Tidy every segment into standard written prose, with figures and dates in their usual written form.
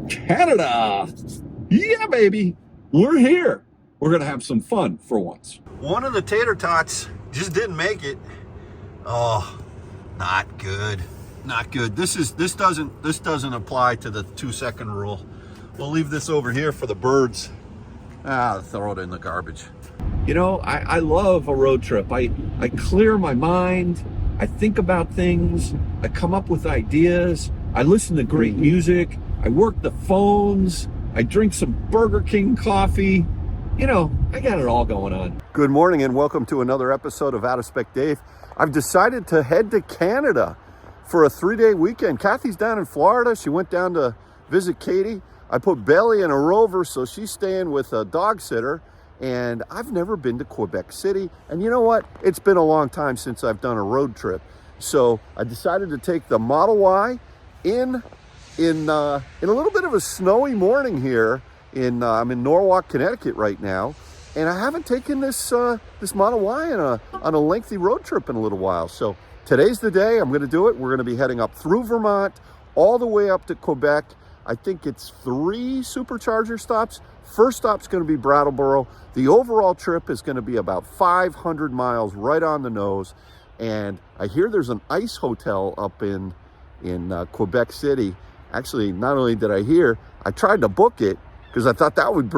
Canada. Yeah, baby. We're here. We're going to have some fun for once. One of the tater tots just didn't make it. Oh, not good. Not good. This doesn't apply to the 2-second rule. We'll leave this over here for the birds. Throw it in the garbage. You know, I love a road trip. I clear my mind. I think about things. I come up with ideas. I listen to great music. I work the phones. I drink some Burger King coffee. You know, I got it all going on. Good morning and welcome to another episode of Out of Spec Dave. I've decided to head to Canada for a 3-day weekend. Kathy's down in Florida. She went down to visit Katie. I put Bailey in a rover, so she's staying with a dog sitter. And I've never been to Quebec City. And you know what? It's been a long time since I've done a road trip. So I decided to take the Model Y in a little bit of a snowy morning here. I'm in Norwalk, Connecticut right now. And I haven't taken this Model Y on a lengthy road trip in a little while. So today's the day. I'm going to do it. We're going to be heading up through Vermont, all the way up to Quebec. I think it's 3 Supercharger stops. First stop's going to be Brattleboro. The overall trip is going to be about 500 miles right on the nose. And I hear there's an ice hotel up in Quebec City. Actually, not only did I hear, I tried to book it because I thought that would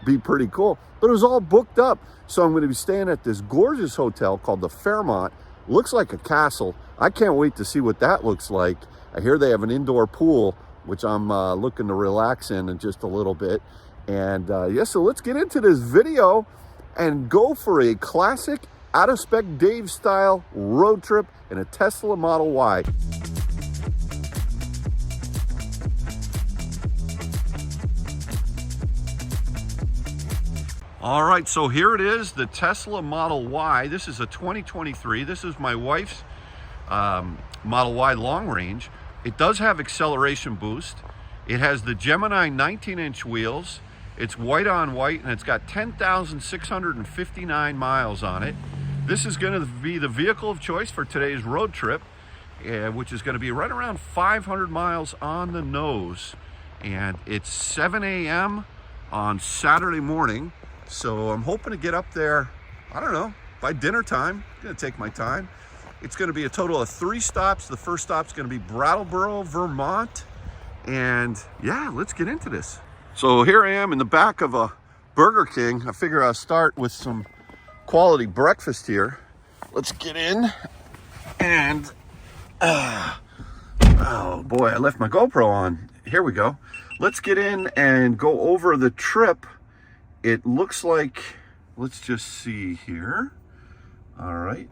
be pretty cool. But it was all booked up. So I'm going to be staying at this gorgeous hotel called the Fairmont. Looks like a castle. I can't wait to see what that looks like. I hear they have an indoor pool, which I'm looking to relax in just a little bit. And so let's get into this video and go for a classic Out of Spec Dave style road trip in a Tesla Model Y. All right, so here it is, the Tesla Model Y. This is a 2023. This is my wife's Model Y long range. It does have acceleration boost. It has the Gemini 19-inch wheels. It's white on white, and it's got 10,659 miles on it. This is going to be the vehicle of choice for today's road trip, which is going to be right around 500 miles on the nose. And it's 7 a.m. on Saturday morning. So I'm hoping to get up there, I don't know, by dinner time. I'm going to take my time. It's going to be a total of 3 stops. The first stop's going to be Brattleboro, Vermont. And yeah, let's get into this. So here I am in the back of a Burger King. I figure I'll start with some quality breakfast here. Let's get in. And, oh boy, I left my GoPro on. Here we go. Let's get in and go over the trip. It looks like, let's just see here. All right.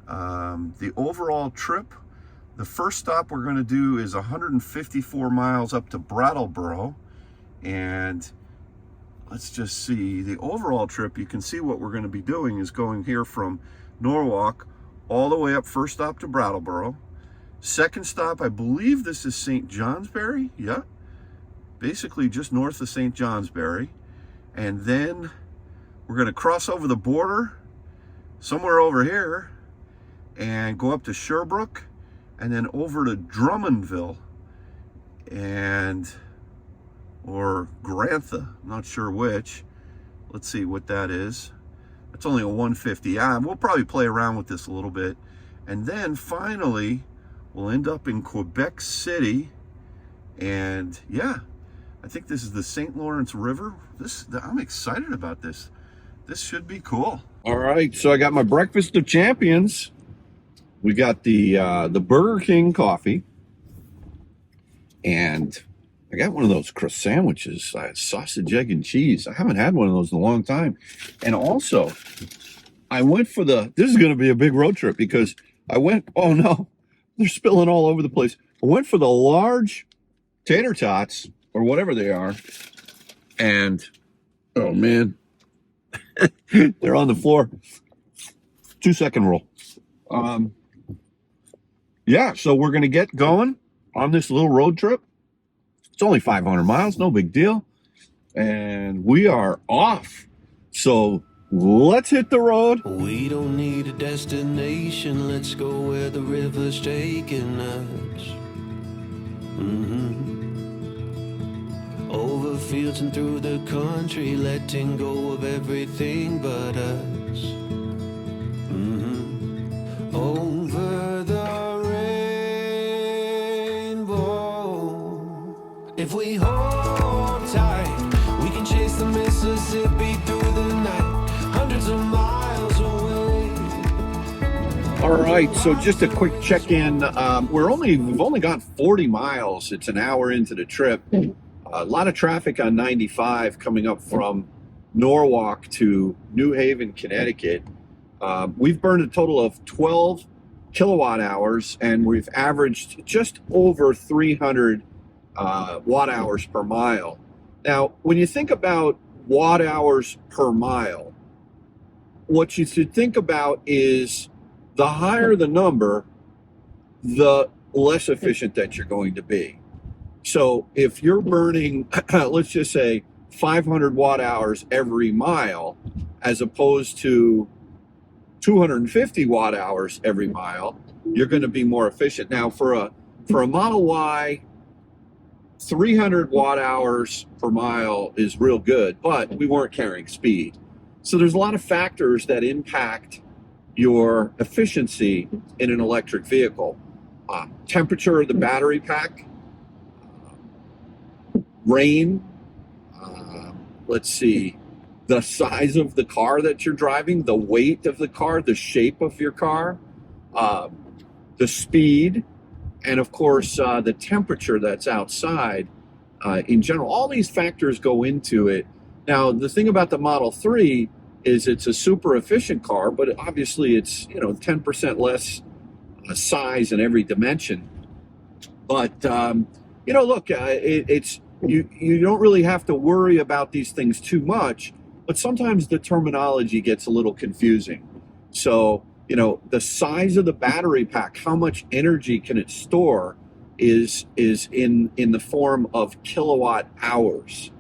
The overall trip, the first stop we're going to do is 154 miles up to Brattleboro. And let's just see the overall trip. You can see what we're going to be doing is going here from Norwalk all the way up, first stop to Brattleboro. Second stop, I believe this is St. Johnsbury. Yeah. Basically just north of St. Johnsbury. And then we're going to cross over the border somewhere over here and go up to Sherbrooke and then over to Drummondville or Grantha, not sure which. Let's see what that is. It's only a 150. We'll probably play around with this a little bit. And then finally, we'll end up in Quebec City. And yeah, I think this is the St. Lawrence River. I'm excited about this. This should be cool. All right, so I got my breakfast of champions. We got the Burger King coffee. And I got one of those crust sandwiches, sausage, egg, and cheese. I haven't had one of those in a long time. And also, I went for this is going to be a big road trip because oh no, they're spilling all over the place. I went for the large tater tots, or whatever they are. And, oh man, they're on the floor. 2-second rule. Yeah, so we're going to get going on this little road trip. It's only 500 miles, no big deal. And we are off. So let's hit the road. We don't need a destination. Let's go where the river's taking us. over fields and through the country, letting go of everything but us. Over the rainbow. If we hold tight, we can chase the Mississippi through the night, hundreds of miles away. All right, so just a quick check-in. We've only gone 40 miles. It's an hour into the trip. A lot of traffic on 95 coming up from Norwalk to New Haven, Connecticut. We've burned a total of 12 kilowatt hours, and we've averaged just over 300 watt hours per mile. Now, when you think about watt hours per mile, what you should think about is the higher the number, the less efficient that you're going to be. So if you're burning, let's just say 500 watt hours every mile, as opposed to 250 watt hours every mile, you're going to be more efficient. Now for a Model Y, 300 watt hours per mile is real good, but we weren't carrying speed. So there's a lot of factors that impact your efficiency in an electric vehicle. Temperature of the battery pack, rain, the size of the car that you're driving, the weight of the car, the shape of your car, the speed, and of course the temperature that's outside in general. All these factors go into it. Now, the thing about the Model 3 is it's a super efficient car, but obviously it's 10% less size in every dimension. But look, you don't really have to worry about these things too much, but sometimes the terminology gets a little confusing. So, the size of the battery pack, how much energy can it store, is in the form of kilowatt hours.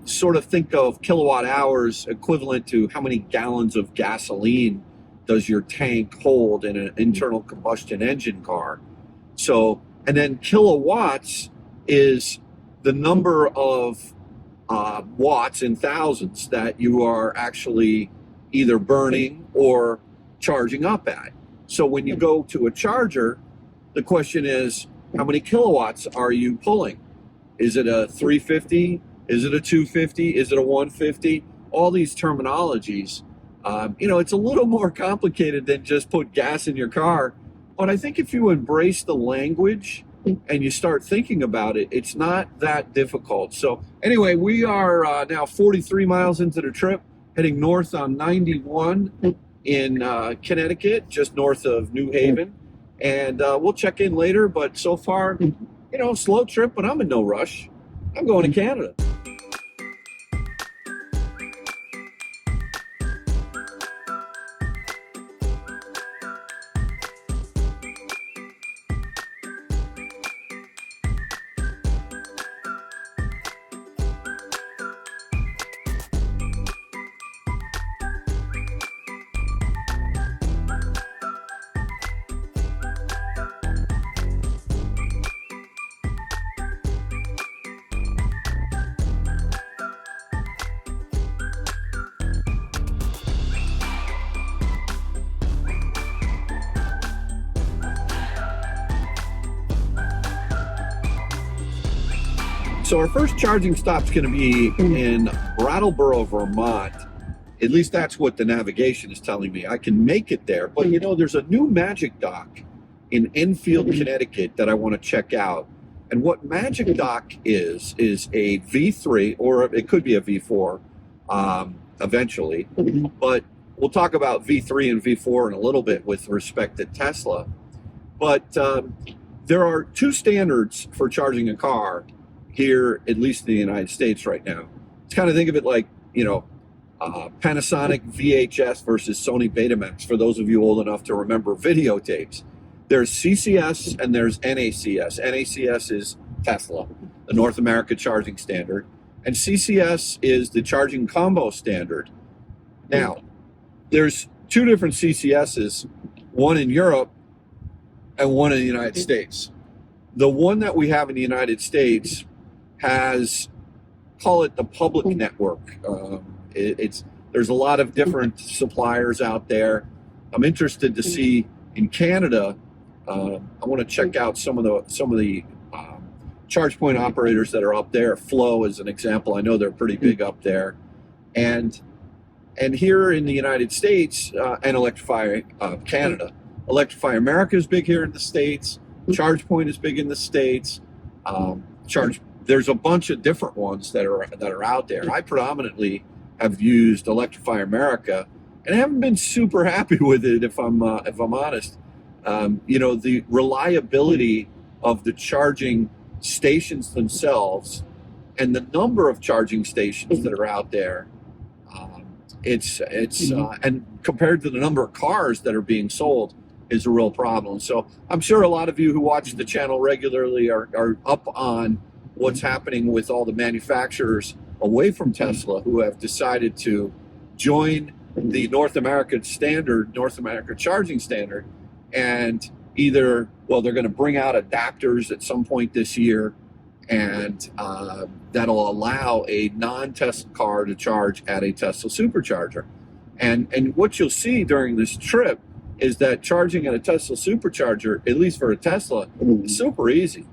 Sort of think of kilowatt hours equivalent to how many gallons of gasoline does your tank hold in an internal combustion engine car. So, and then kilowatts is the number of watts in thousands that you are actually either burning or charging up at. So when you go to a charger, the question is, how many kilowatts are you pulling? Is it a 350? Is it a 250? Is it a 150? All these terminologies. It's a little more complicated than just put gas in your car. But I think if you embrace the language and you start thinking about it, it's not that difficult. So anyway, we are now 43 miles into the trip, heading north on 91 in Connecticut, just north of New Haven. And we'll check in later. But so far, slow trip, but I'm in no rush. I'm going to Canada. So our first charging stop is going to be in Brattleboro, Vermont. At least that's what the navigation is telling me. I can make it there, but there's a new Magic Dock in Enfield, Connecticut that I want to check out. And what Magic Dock is a V3, or it could be a V4 eventually, but we'll talk about V3 and V4 in a little bit with respect to Tesla. But there are two standards for charging a car here, at least in the United States right now. It's kind of think of it like, Panasonic VHS versus Sony Betamax, for those of you old enough to remember videotapes. There's CCS and there's NACS. NACS is Tesla, the North America Charging Standard, and CCS is the Charging Combo Standard. Now, there's two different CCSs, one in Europe and one in the United States. The one that we have in the United States has call it the public network. There's a lot of different suppliers out there. I'm interested to see in Canada. I want to check out some of the charge point operators that are up there. Flow is an example. I know they're pretty big up there, and here in the United States, and Electrify Canada. Electrify America is big here in the States. ChargePoint is big in the States. There's a bunch of different ones that are out there. I predominantly have used Electrify America, and I haven't been super happy with it, if I'm honest. The reliability of the charging stations themselves and the number of charging stations that are out there, and compared to the number of cars that are being sold, is a real problem. So I'm sure a lot of you who watch the channel regularly are up on what's happening with all the manufacturers away from Tesla who have decided to join the North America charging standard, and they're going to bring out adapters at some point this year, and that'll allow a non-Tesla car to charge at a Tesla Supercharger. And what you'll see during this trip is that charging at a Tesla Supercharger, at least for a Tesla, is super easy.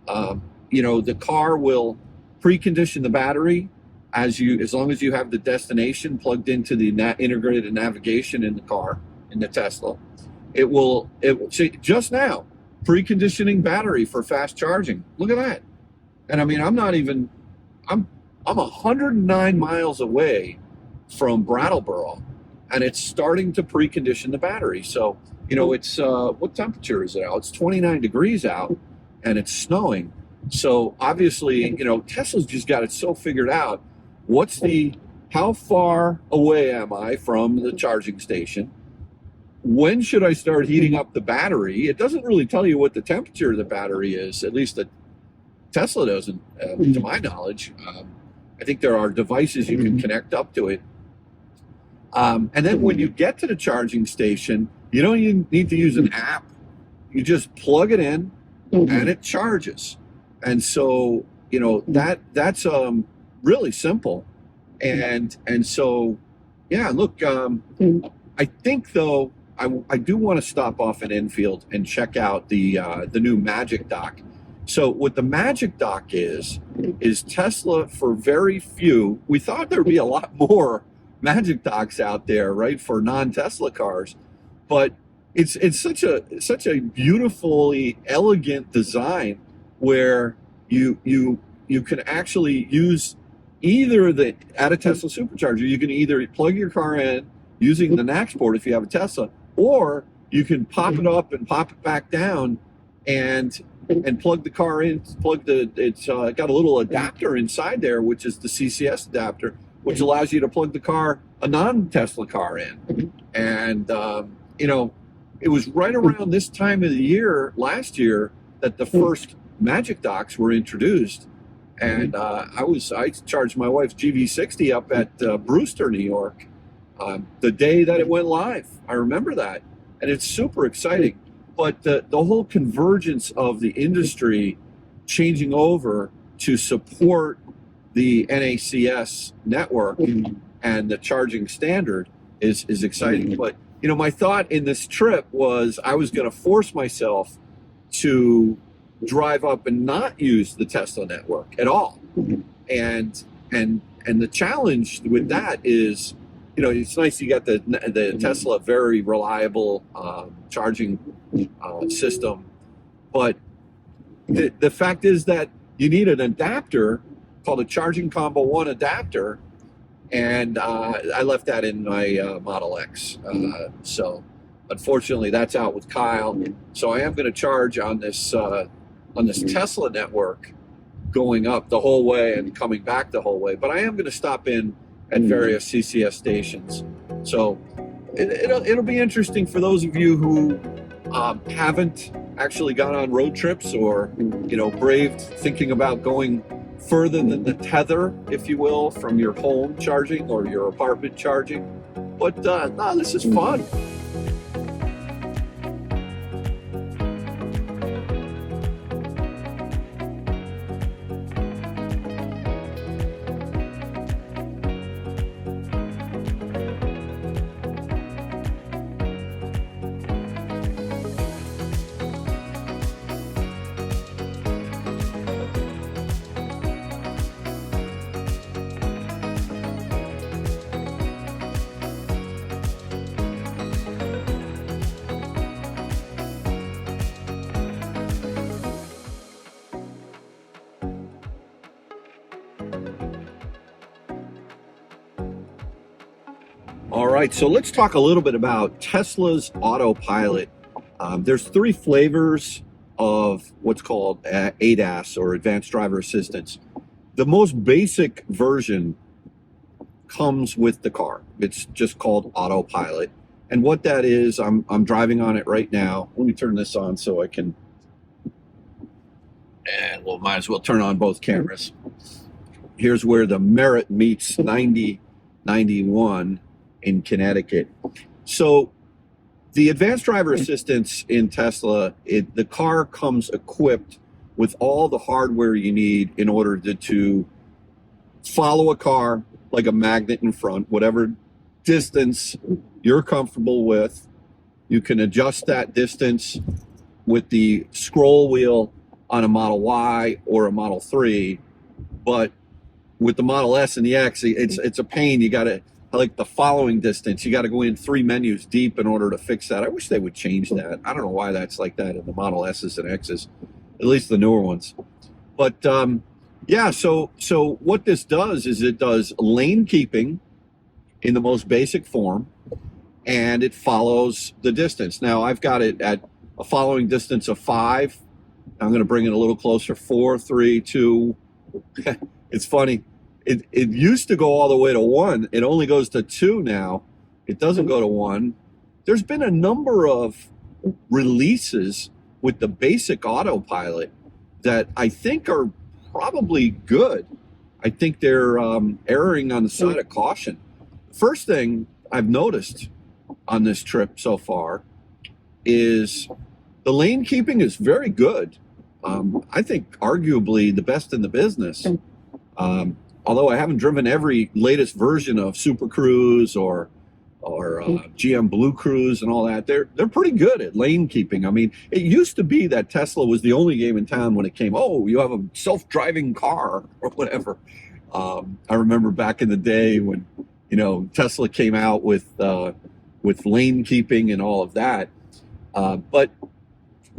The car will precondition the battery as long as you have the destination plugged into the integrated navigation in the car, in the Tesla. It will see just now preconditioning battery for fast charging. Look at that. And I mean, I'm 109 miles away from Brattleboro, and it's starting to precondition the battery. So, it's what temperature is it out? It's 29 degrees out, and it's snowing. So obviously, Tesla's just got it so figured out. How far away am I from the charging station? When should I start heating up the battery? It doesn't really tell you what the temperature of the battery is, at least the Tesla doesn't, to my knowledge. I think there are devices you can connect up to it. And then when you get to the charging station, you don't even need to use an app. You just plug it in and it charges. And so, that's really simple. And so, yeah, look, I think though, I do want to stop off at Enfield and check out the new Magic Dock. So what the Magic Dock is Tesla for very few. We thought there'd be a lot more Magic Docks out there, right, for non-Tesla cars, but it's such a beautifully elegant design where you can actually use at a Tesla Supercharger. You can either plug your car in using the NACS port if you have a Tesla, or you can pop it up and pop it back down and plug the car in. It's got a little adapter inside there, which is the CCS adapter, which allows you to plug a non-Tesla car in. And it was right around this time of the year last year that the first Magic Docks were introduced, and I charged my wife's GV60 up at Brewster, New York, the day that it went live. I remember that, and it's super exciting. But the whole convergence of the industry changing over to support the NACS network and the charging standard is exciting. But my thought in this trip was I was going to force myself to drive up and not use the Tesla network at all. And the challenge with that is, it's nice you got the Tesla very reliable charging system, but the fact is that you need an adapter called a Charging Combo 1 adapter, and I left that in my Model X. So unfortunately that's out with Kyle. So I am going to charge on this Tesla network going up the whole way and coming back the whole way, but I am going to stop in at various CCS stations. So it'll be interesting for those of you who haven't actually gone on road trips or braved thinking about going further than the tether, if you will, from your home charging or your apartment charging. But no, this is fun. All right, so let's talk a little bit about Tesla's Autopilot. There's 3 flavors of what's called ADAS, or Advanced Driver Assistance. The most basic version comes with the car. It's just called Autopilot. And what that is, I'm driving on it right now. Let me turn this on so I can, and we'll might as well turn on both cameras. Here's where the Merit meets 9091 in Connecticut. So the Advanced Driver Assistance in Tesla, the car comes equipped with all the hardware you need in order to follow a car like a magnet in front, whatever distance you're comfortable with. You can adjust that distance with the scroll wheel on a Model Y or a Model 3, but with the Model S and the X, it's a pain. You got to, like the following distance, you got to go in 3 menus deep in order to fix that. I wish they would change that. I don't know why that's like that in the Model S's and X's, at least the newer ones. But yeah, so what this does is it does lane keeping in the most basic form, and it follows the distance. Now I've got it at a following distance of 5. I'm going to bring it a little closer. 4, 3, 2. It's funny. It used to go all the way to 1. It only goes to 2 now. It doesn't go to 1. There's been a number of releases with the basic Autopilot that I think are probably good. I think they're erring on the side of caution. First thing I've noticed on this trip so far is the lane keeping is very good. I think arguably the best in the business. Although I haven't driven every latest version of Super Cruise or GM Blue Cruise and all that, they're pretty good at lane keeping. I mean, it used to be that Tesla was the only game in town when it came, oh, you have a self-driving car or whatever. I remember back in the day when, Tesla came out with lane keeping and all of that. But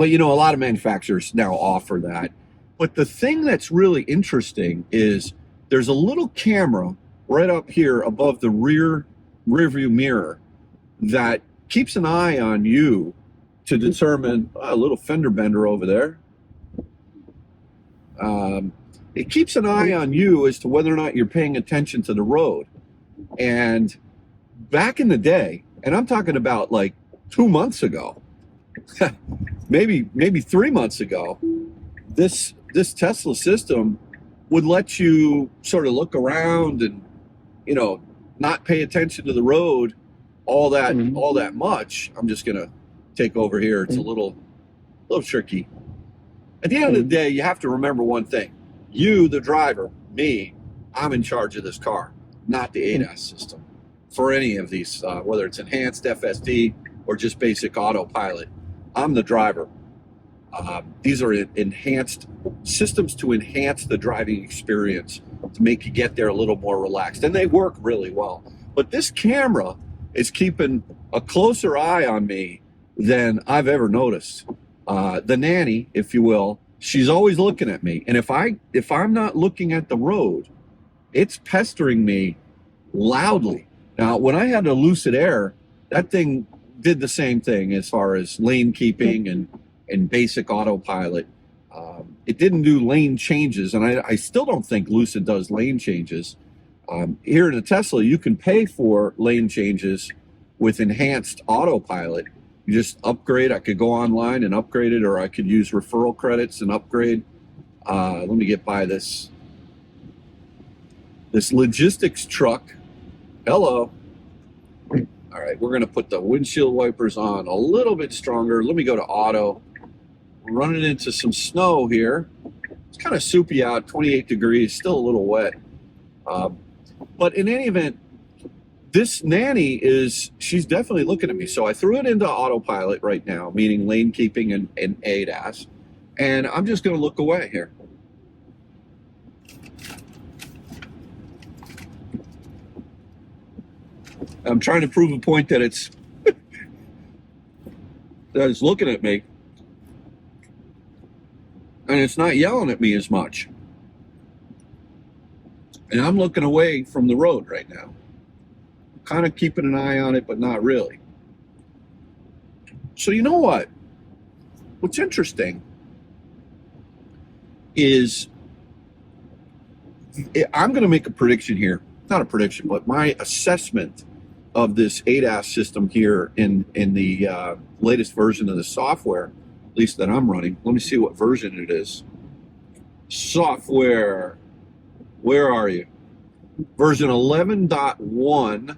a lot of manufacturers now offer that. But the thing that's really interesting is there's a little camera right up here above the rearview mirror that keeps an eye on you to determine a little fender bender over there. It keeps an eye on you as to whether or not you're paying attention to the road. And back in the day, and I'm talking about like 2 months ago, maybe 3 months ago, this Tesla system would let you sort of look around and, not pay attention to the road all that much. I'm just gonna take over here. It's a little tricky. At the end of the day, you have to remember one thing: you, the driver, me, I'm in charge of this car, not the ADAS system for any of these, whether it's enhanced FSD or just basic Autopilot. I'm the driver. These are enhanced systems to enhance the driving experience, to make you get there a little more relaxed, and they work really well. But this camera is keeping a closer eye on me than I've ever noticed. The nanny, if you will, she's always looking at me, and if I'm not looking at the road, it's pestering me loudly. Now, when I had a Lucid Air, that thing did the same thing as far as lane keeping and basic Autopilot. It didn't do lane changes, and I still don't think Lucid does lane changes. Here in the Tesla, you can pay for lane changes with enhanced Autopilot. You just upgrade. I could go online and upgrade it, or I could use referral credits and upgrade. Let me get by this logistics truck. Hello. All right, we're going to put the windshield wipers on a little bit stronger. Let me go to auto. We're running into some snow here. It's kind of soupy out, 28 degrees, still a little wet. But in any event, this nanny she's definitely looking at me. So I threw it into Autopilot right now, meaning lane keeping and ADAS. And I'm just going to look away here. I'm trying to prove a point that it's looking at me, and it's not yelling at me as much. And I'm looking away from the road right now. kind of keeping an eye on it, but not really. So you know what? What's interesting is I'm going to make a prediction here. Not a prediction, but my assessment of this ADAS system here in the latest version of the software, at least that I'm running. Let me see what version it is. Software, where are you? Version 11.1,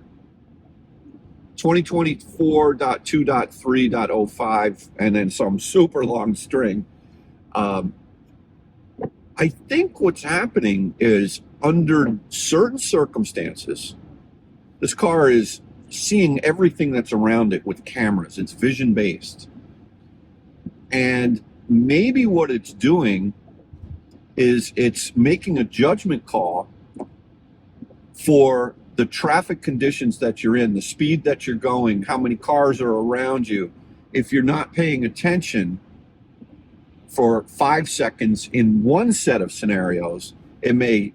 2024.2.3.05, and then some super long string. I think what's happening is, under certain circumstances, this car is seeing everything that's around it with cameras. It's vision based. And maybe what it's doing is it's making a judgment call for the traffic conditions that you're in, the speed that you're going, how many cars are around you. If you're not paying attention for 5 seconds in one set of scenarios, it may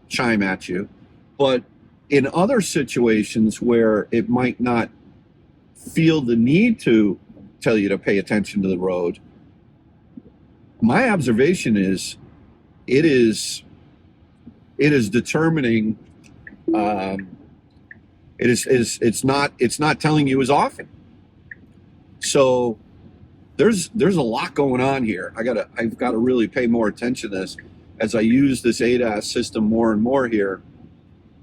chime at you. But in other situations where it might not feel the need to tell you to pay attention to the road, my observation is it is determining. It's not telling you as often. So there's a lot going on here. I've got to really pay more attention to this as I use this ADAS system more and more here.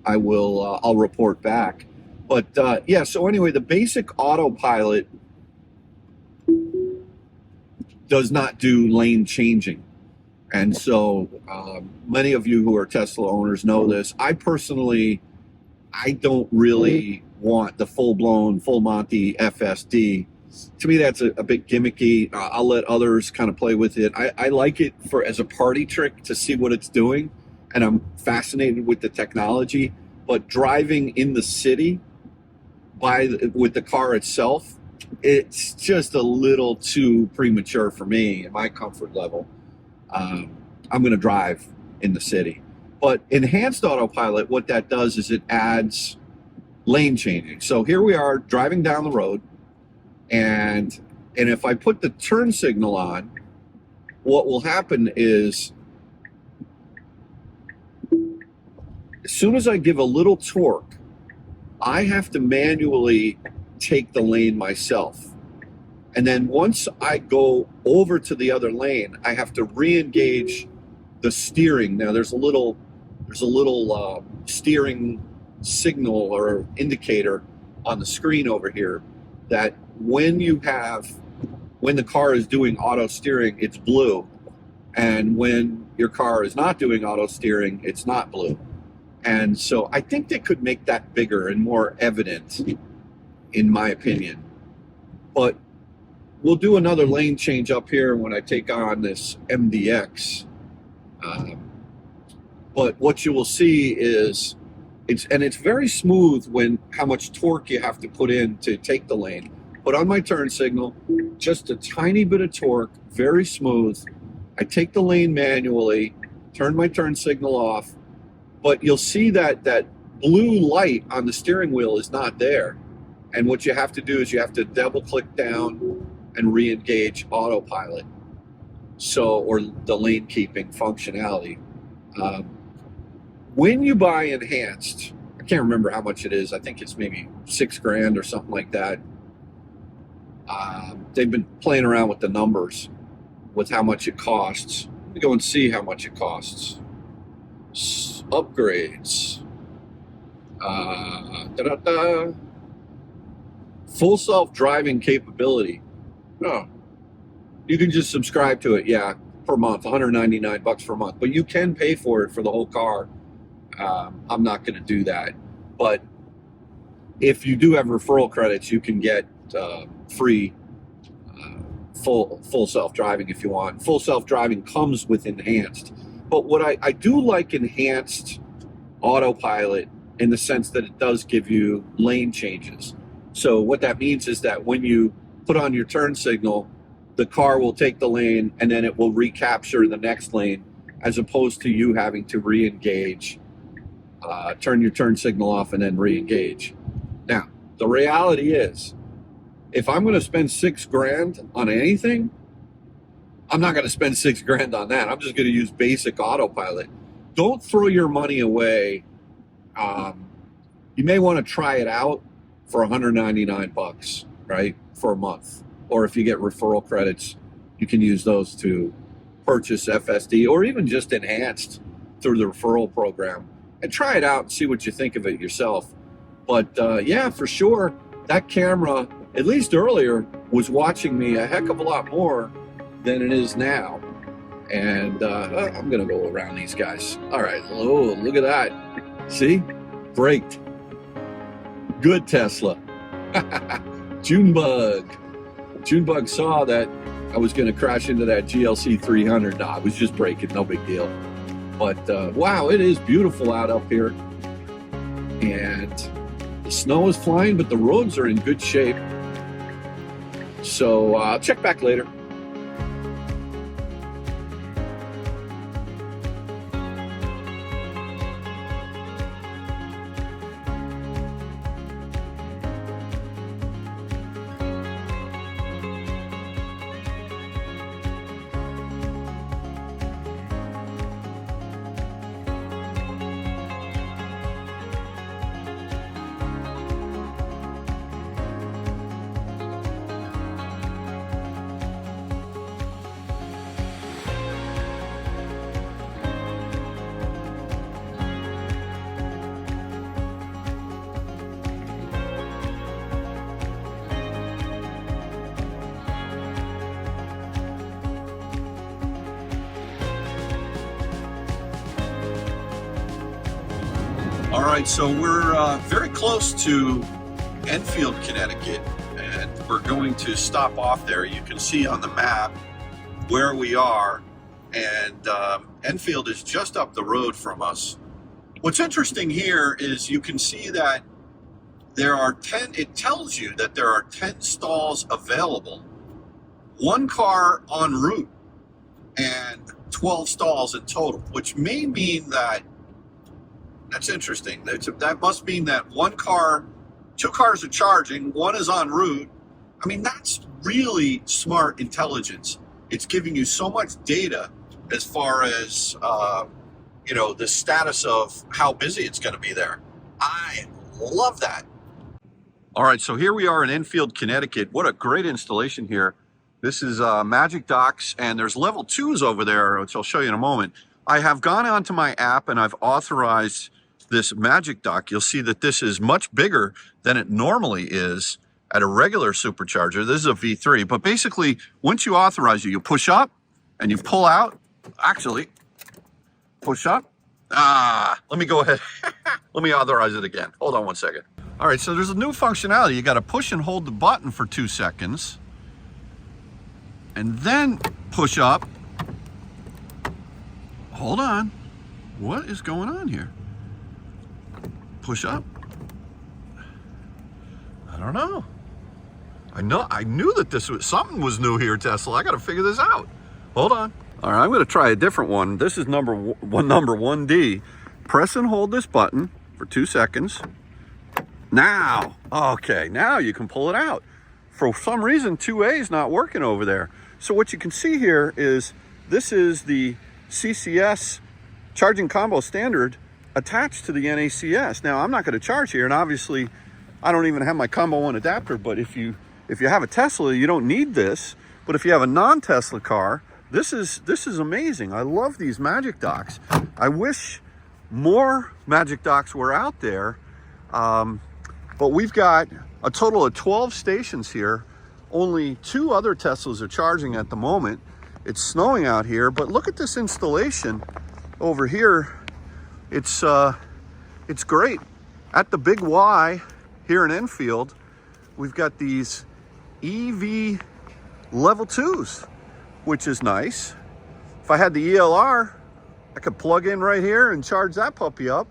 I'll report back. But yeah, so anyway, the basic Autopilot does not do lane changing. And so many of you who are Tesla owners know this. I personally, I don't really want the full-blown, full Monty FSD. To me, that's a bit gimmicky. I'll let others kind of play with it. I like it as a party trick to see what it's doing, and I'm fascinated with the technology. But driving in the city with the car itself, it's just a little too premature for me and my comfort level. I'm going to drive in the city. But enhanced Autopilot, what that does is it adds lane changing. So here we are driving down the road, and if I put the turn signal on, what will happen is, as soon as I give a little torque, I have to manually take the lane myself. And then once I go over to the other lane, I have to re-engage the steering. Now there's a little steering signal or indicator on the screen over here that when the car is doing auto steering, it's blue. And when your car is not doing auto steering, it's not blue. And so I think they could make that bigger and more evident, in my opinion. But we'll do another lane change up here when I take on this MDX. But what you will see is it's very smooth when how much torque you have to put in to take the lane. Put on my turn signal, just a tiny bit of torque, very smooth. I take the lane manually, turn my turn signal off, but you'll see that blue light on the steering wheel is not there. And what you have to do is you have to double click down and re-engage Autopilot, or the lane keeping functionality. When you buy enhanced, I can't remember how much it is. I think it's maybe $6,000 or something like that. They've been playing around with the numbers, with how much it costs. Let me go and see how much it costs. Upgrades. Full self-driving capability. Oh, you can just subscribe to it, yeah, per month, $199 per month. But you can pay for it for the whole car. I'm not going to do that. But if you do have referral credits, you can get free full self-driving if you want. Full self-driving comes with enhanced. But what I do like enhanced Autopilot in the sense that it does give you lane changes. So what that means is that when you put on your turn signal, the car will take the lane and then it will recapture the next lane, as opposed to you having to re-engage, turn your turn signal off and then re-engage. Now, the reality is, if I'm going to spend $6,000 on anything, I'm not going to spend $6,000 on that. I'm just going to use basic autopilot. Don't throw your money away. You may want to try it out for $199, right, for a month. Or if you get referral credits, you can use those to purchase FSD or even just enhanced through the referral program, and try it out and see what you think of it yourself. But yeah, for sure, that camera, at least earlier, was watching me a heck of a lot more than it is now. And I'm gonna go around these guys. All right, oh, look at that. See, braked. Good Tesla. Junebug saw that I was gonna crash into that GLC 300. No, I was just braking, no big deal. But wow, it is beautiful out up here. And the snow is flying, but the roads are in good shape. So I'll check back later. All right, so we're very close to Enfield, Connecticut, and we're going to stop off there. You can see on the map where we are, and Enfield is just up the road from us. What's interesting here is you can see that there are 10, it tells you that there are 10 stalls available, 1 car en route, and 12 stalls in total, which may mean that, that's interesting. That must mean that 1 car, 2 cars are charging, 1 is en route. I mean, that's really smart intelligence. It's giving you so much data as far as, you know, the status of how busy it's going to be there. I love that. All right, so here we are in Enfield, Connecticut. What a great installation here. This is Magic Docks, and there's level 2s over there, which I'll show you in a moment. I have gone onto my app and I've authorized this Magic Dock. You'll see that this is much bigger than it normally is at a regular supercharger. This is a V3, but basically once you authorize it, you push up and you pull out. Actually, push up. Let me go ahead. Let me authorize it again. Hold on one second. All right, so there's a new functionality. You got to push and hold the button for 2 seconds and then push up. Hold on. What is going on here? Push up. I don't know. I knew that this was something was new here, Tesla. I got to figure this out. Hold on. All right, I'm going to try a different one. This is number 1D. Press and hold this button for 2 seconds. Now, okay, now you can pull it out. For some reason, 2A is not working over there. So what you can see here is this is the CCS charging combo standard attached to the NACS. Now, I'm not going to charge here, and obviously I don't even have my combo 1 adapter, but if you have a Tesla, you don't need this. But if you have a non-Tesla car, this is amazing. I love these Magic Docks. I wish more Magic Docks were out there, but we've got a total of 12 stations here. Only 2 other Teslas are charging at the moment. It's snowing out here, but look at this installation over here. It's great. At the Big Y here in Enfield, we've got these EV level 2s, which is nice. If I had the ELR, I could plug in right here and charge that puppy up,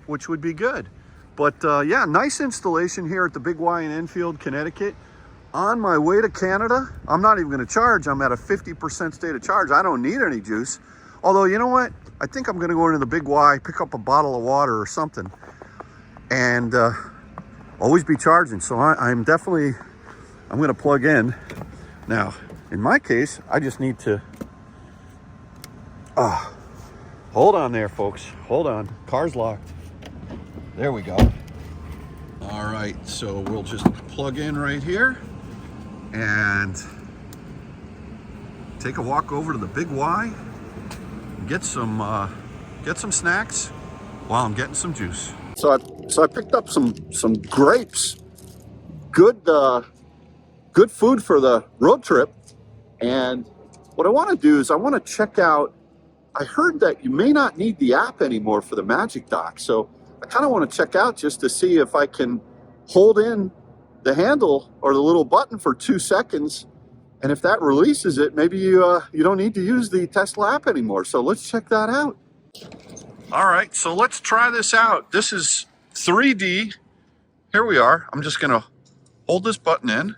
which would be good. But yeah, nice installation here at the Big Y in Enfield, Connecticut. On my way to Canada, I'm not even going to charge. I'm at a 50% state of charge. I don't need any juice. Although, you know what? I think I'm going to go into the Big Y, pick up a bottle of water or something, and always be charging. So I'm going to plug in. Now, in my case, I just need to, hold on there, folks. Hold on. Car's locked. There we go. All right, so we'll just plug in right here and take a walk over to the Big Y, get some snacks while I'm getting some juice. So I picked up some grapes. Good food for the road trip. And what I want to do is I want to check out, I heard that you may not need the app anymore for the Magic Dock. So I kind of want to check out just to see if I can hold in the handle or the little button for 2 seconds. And if that releases it, maybe you don't need to use the Tesla app anymore. So let's check that out. All right, so let's try this out. This is 3D. Here we are. I'm just gonna hold this button in.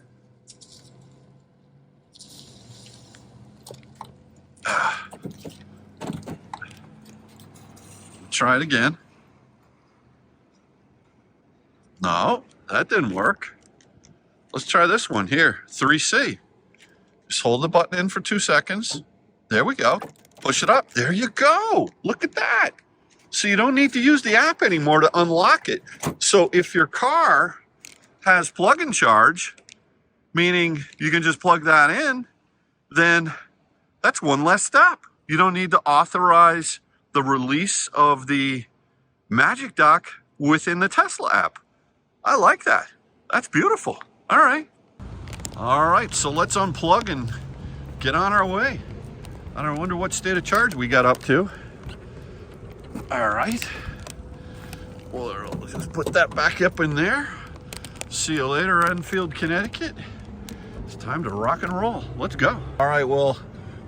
Try it again. No, that didn't work. Let's try this one here, 3C. Just hold the button in for 2 seconds. There we go. Push it up. There you go. Look at that. So you don't need to use the app anymore to unlock it. So if your car has plug and charge, meaning you can just plug that in, then that's one less step. You don't need to authorize the release of the Magic Dock within the Tesla app. I like that. That's beautiful. All right. All right, so let's unplug and get on our way. I wonder what state of charge we got up to. All right. Well, let's just put that back up in there. See you later, Enfield, Connecticut. It's time to rock and roll. Let's go. All right, well,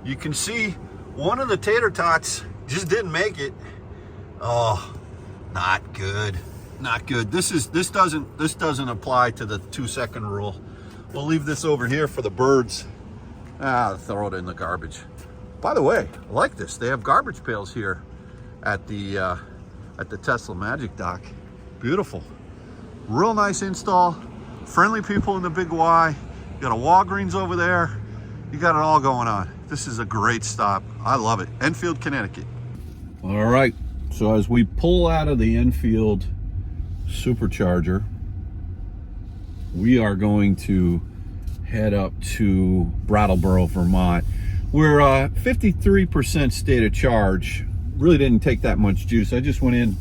you can see one of the tater tots just didn't make it. Oh, not good. Not good. This doesn't apply to the 2 second rule. We'll leave this over here for the birds. Throw it in the garbage. By the way, I like this. They have garbage pails here at the Tesla Magic Dock. Beautiful. Real nice install. Friendly people in the Big Y. You got a Walgreens over there. You got it all going on. This is a great stop. I love it. Enfield, Connecticut. All right. So as we pull out of the Enfield Supercharger, we are going to head up to Brattleboro, Vermont. We're 53% state of charge. Really didn't take that much juice. I just went in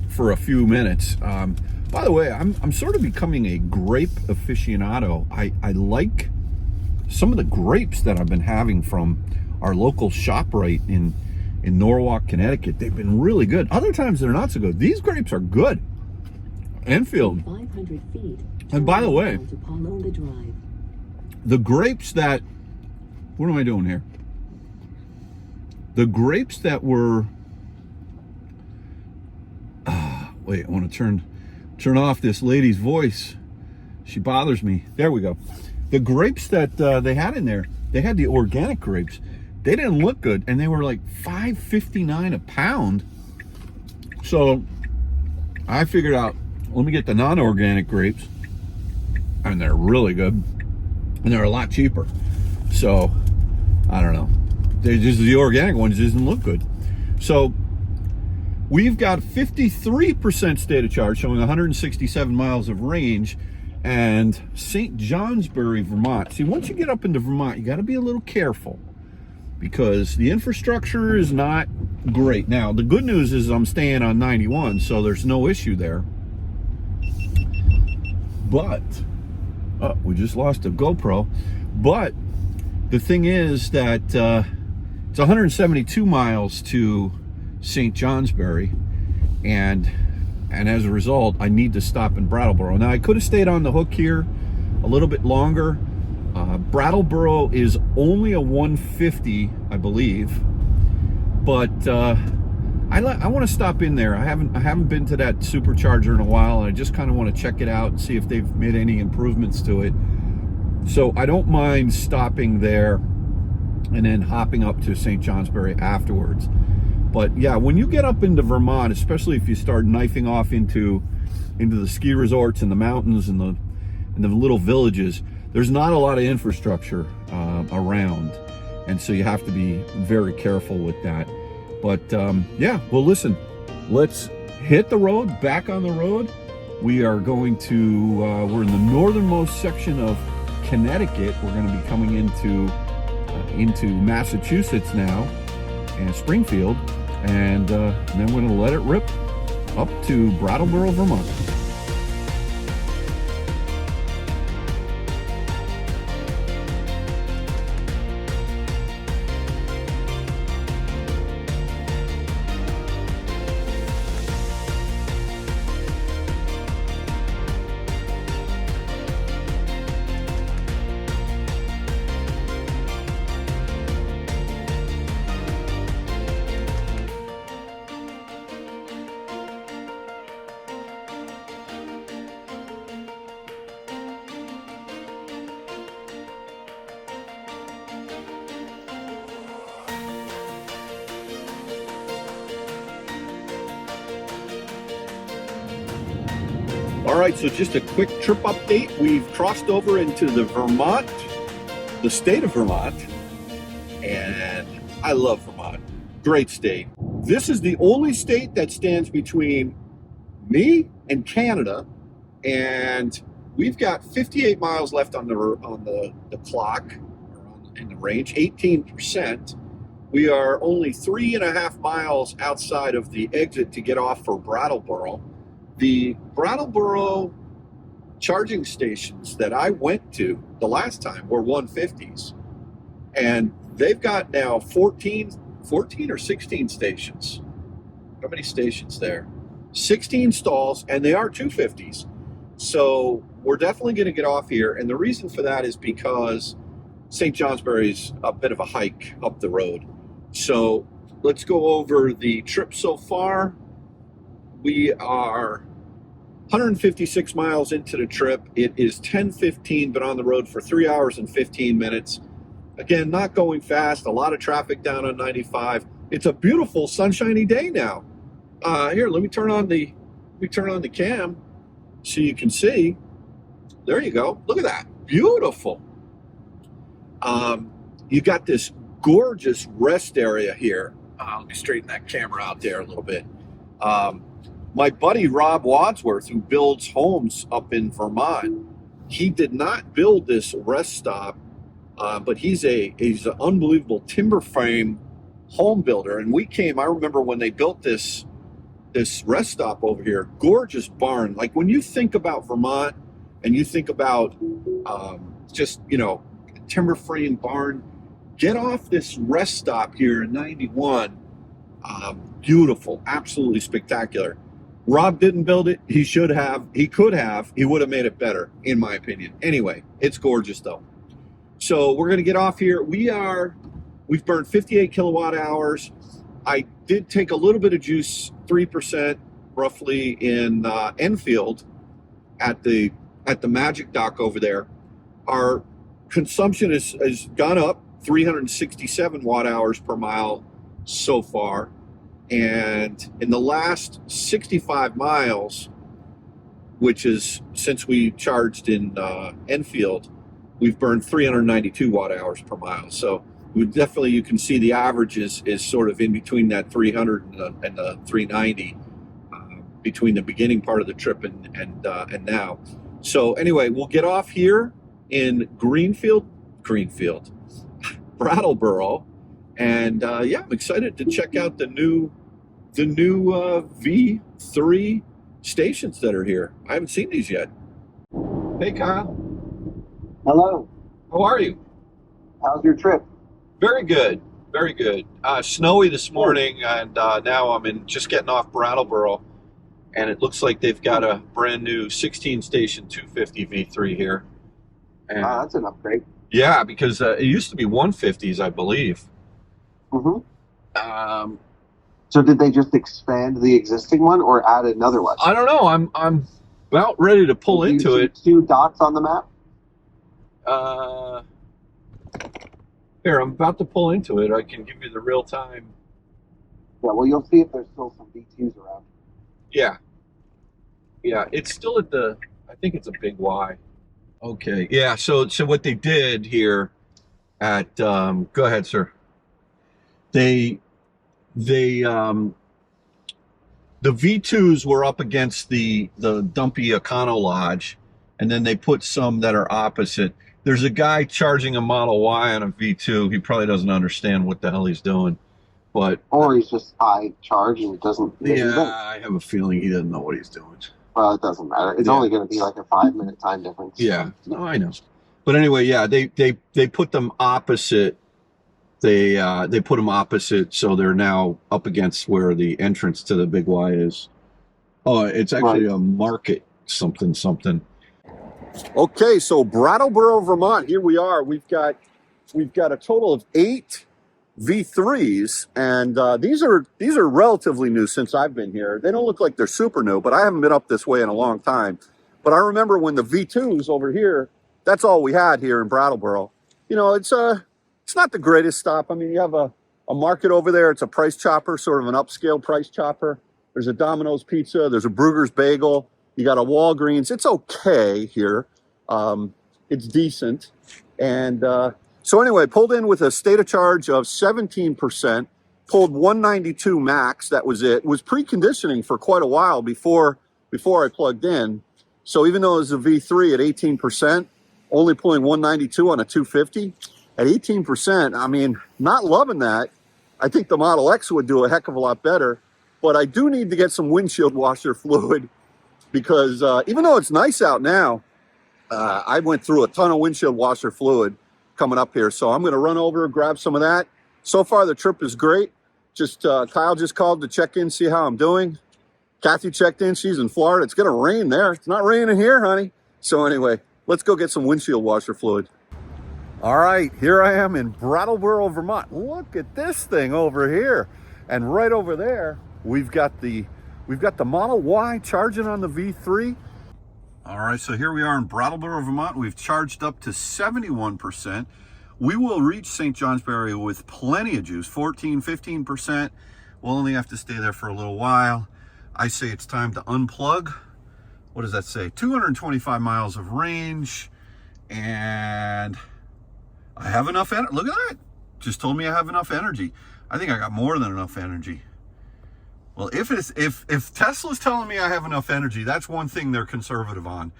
for a few minutes. By the way, I'm sort of becoming a grape aficionado. I like some of the grapes that I've been having from our local ShopRite in Norwalk, Connecticut. They've been really good. Other times they're not so good. These grapes are good. Enfield. 500 feet. And by the way, the grapes that, what am I doing here? The grapes that were, wait, I want to turn off this lady's voice. She bothers me. There we go. The grapes that they had in there, they had the organic grapes. They didn't look good, and they were like $5.59 a pound. So I figured out, let me get the non-organic grapes, and they're really good, and they're a lot cheaper. So I don't know. They just, the organic ones doesn't look good. So we've got 53% state of charge, showing 167 miles of range, and St. Johnsbury, Vermont. See, once you get up into Vermont, you got to be a little careful because the infrastructure is not great. Now, the good news is I'm staying on 91, so there's no issue there. But, we just lost a GoPro. But the thing is that it's 172 miles to St. Johnsbury, and as a result, I need to stop in Brattleboro. Now, I could have stayed on the hook here a little bit longer. Brattleboro is only a 150, I believe, but I want to stop in there. I haven't been to that Supercharger in a while, and I just kind of want to check it out and see if they've made any improvements to it. So I don't mind stopping there and then hopping up to St. Johnsbury afterwards. But yeah, when you get up into Vermont, especially if you start knifing off into the ski resorts and the mountains and the little villages, there's not a lot of infrastructure around, and so you have to be very careful with that. But yeah, well, listen, let's hit the road, back on the road. We are going to, we're in the northernmost section of Connecticut. We're going to be coming into Massachusetts now, and Springfield, and then we're going to let it rip up to Brattleboro, Vermont. All right, so just a quick trip update. We've crossed over into the state of Vermont, and I love Vermont. Great state. This is the only state that stands between me and Canada, and we've got 58 miles left on the clock, in the range, 18%. We are only 3.5 miles outside of the exit to get off for Brattleboro. The Brattleboro charging stations that I went to the last time were 150s, and they've got now 14 or 16 stations. How many stations there? 16 stalls, and they are 250s. So we're definitely going to get off here, and the reason for that is because St. Johnsbury's a bit of a hike up the road. So let's go over the trip so far. We are 156 miles into the trip. It is 10:15, but on the road for 3 hours and 15 minutes. Again, not going fast, a lot of traffic down on 95. It's a beautiful sunshiny day now. Here, let me turn on the cam so you can see. There you go. Look at that. Beautiful. You got this gorgeous rest area here. Let me straighten that camera out there a little bit. My buddy Rob Wadsworth, who builds homes up in Vermont, he did not build this rest stop, but he's an unbelievable timber frame home builder. And I remember when they built this rest stop over here, gorgeous barn. Like when you think about Vermont and you think about just, timber frame barn, get off this rest stop here in 91. Beautiful, absolutely spectacular. Rob didn't build it. He should have. He could have. He would have made it better, in my opinion. Anyway, it's gorgeous though. So we're going to get off here. We've burned 58 kilowatt hours. I did take a little bit of juice, 3% roughly, in Enfield at the Magic Dock over there. Our consumption has gone up 367 watt hours per mile so far. And in the last 65 miles, which is since we charged in Enfield, we've burned 392 watt hours per mile. So you can see the average is sort of in between that 300 and the 390 between the beginning part of the trip and now. So anyway, we'll get off here in Brattleboro. And yeah, I'm excited to check out the new V3 stations that are here. I haven't seen these yet. Hey, Kyle. Hello. How are you? How's your trip? Very good. Very good. Snowy this morning, and now I'm just getting off Brattleboro, and it looks like they've got a brand new 16 station 250 V3 here. And, that's an upgrade. Yeah, because it used to be 150s, I believe. Mm-hmm. So did they just expand the existing one or add another one? I don't know. I'm about ready to pull into it. 2 dots on the map? Here, I'm about to pull into it. I can give you the real time. Yeah, well, you'll see if there's still some V2s around. Yeah. Yeah, it's still at the, I think it's a big Y. Okay. Yeah, so what they did here at, go ahead, sir. They the V2s were up against the dumpy Econo Lodge, and then they put some that are opposite. There's a guy charging a Model Y on a V2. He probably doesn't understand what the hell he's doing, but Or he's just high charge and doesn't. yeah, I have a feeling he doesn't know what he's doing. Well, it doesn't matter. It's only going to be like a 5-minute time difference. Yeah, no, I know. But anyway, yeah, they put them opposite. They put them opposite, so they're now up against where the entrance to the Big Y is. Oh, it's actually a market something. Okay, so Brattleboro, Vermont. Here we are. We've got a total of 8 V3s, and these are relatively new since I've been here. They don't look like they're super new, but I haven't been up this way in a long time. But I remember when the V2s over here, that's all we had here in Brattleboro. You know, it's not the greatest stop. I mean, you have a market over there. It's a price chopper, sort of an upscale price chopper. There's a Domino's Pizza. There's a Brugger's Bagel. You got a Walgreens. It's okay here. It's decent. And so anyway, pulled in with a state of charge of 17%, pulled 192 max. That was it. Was preconditioning for quite a while before I plugged in. So even though it was a V3 at 18%, only pulling 192 on a 250 at 18%. I mean, not loving that. I think the Model X would do a heck of a lot better, but I do need to get some windshield washer fluid because even though it's nice out now, I went through a ton of windshield washer fluid coming up here. So I'm going to run over, grab some of that. So far, the trip is great. Just Kyle just called to check in, see how I'm doing. Kathy checked in. She's in Florida. It's going to rain there. It's not raining here, honey. So anyway, let's go get some windshield washer fluid. All right, here I am in Brattleboro, Vermont. Look at this thing over here. And right over there, we've got the Model Y charging on the V3. All right, so here we are in Brattleboro, Vermont. We've charged up to 71%. We will reach St. Johnsbury with plenty of juice, 14, 15%. We'll only have to stay there for a little while. I say it's time to unplug. What does that say? 225 miles of range. And I have enough energy. Look at that. Just told me I have enough energy. I think I got more than enough energy. Well, if Tesla's telling me I have enough energy, that's one thing they're conservative on.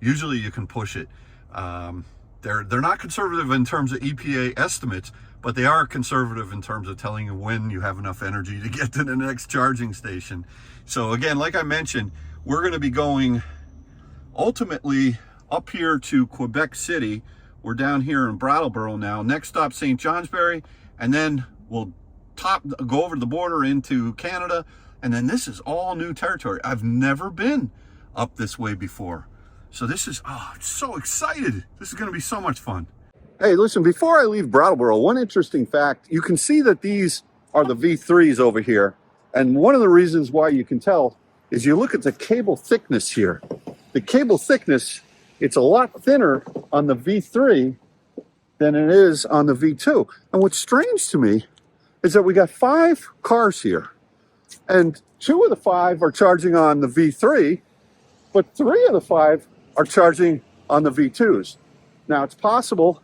Usually you can push it. They're not conservative in terms of EPA estimates, but they are conservative in terms of telling you when you have enough energy to get to the next charging station. So again, like I mentioned, we're going to be going ultimately up here to Quebec City. We're down here in Brattleboro now. Next stop, St. Johnsbury, and then we'll go over the border into Canada. And then this is all new territory. I've never been up this way before. So this is, I'm so excited. This is going to be so much fun. Hey, listen, before I leave Brattleboro, one interesting fact, you can see that these are the V3s over here. And one of the reasons why you can tell is you look at the cable thickness here. The cable thickness, it's a lot thinner on the V3 than it is on the V2. And what's strange to me is that we got 5 cars here. And 2 of the 5 are charging on the V3, but 3 of the 5 are charging on the V2s. Now, it's possible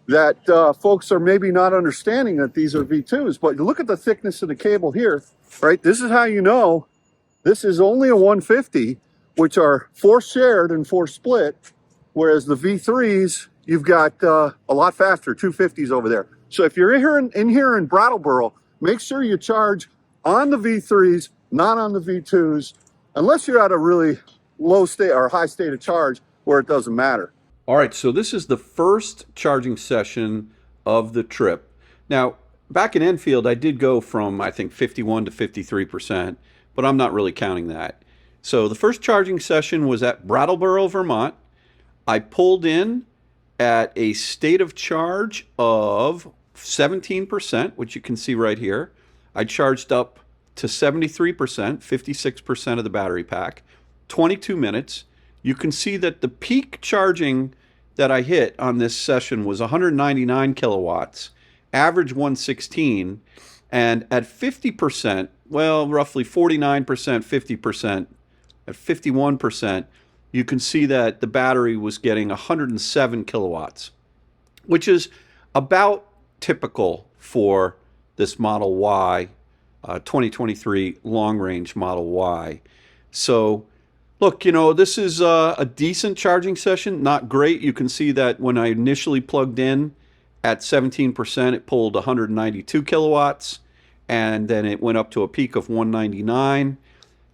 that folks are maybe not understanding that these are V2s, but look at the thickness of the cable here, right? This is how you know this is only a 150, which are 4 shared and 4 split, whereas the V3s, you've got a lot faster, 250s over there. So if you're in here in Brattleboro, make sure you charge on the V3s, not on the V2s, unless you're at a really low state or high state of charge where it doesn't matter. All right, so this is the first charging session of the trip. Now, back in Enfield, I did go from, I think, 51 to 53%, but I'm not really counting that. So the first charging session was at Brattleboro, Vermont. I pulled in at a state of charge of 17%, which you can see right here. I charged up to 73%, 56% of the battery pack, 22 minutes. You can see that the peak charging that I hit on this session was 199 kilowatts, average 116, And at 50%, well, roughly 49%, 50%, at 51%, you can see that the battery was getting 107 kilowatts, which is about typical for this Model Y, 2023 long-range Model Y. So, look, this is a decent charging session, not great. You can see that when I initially plugged in at 17%, it pulled 192 kilowatts, and then it went up to a peak of 199.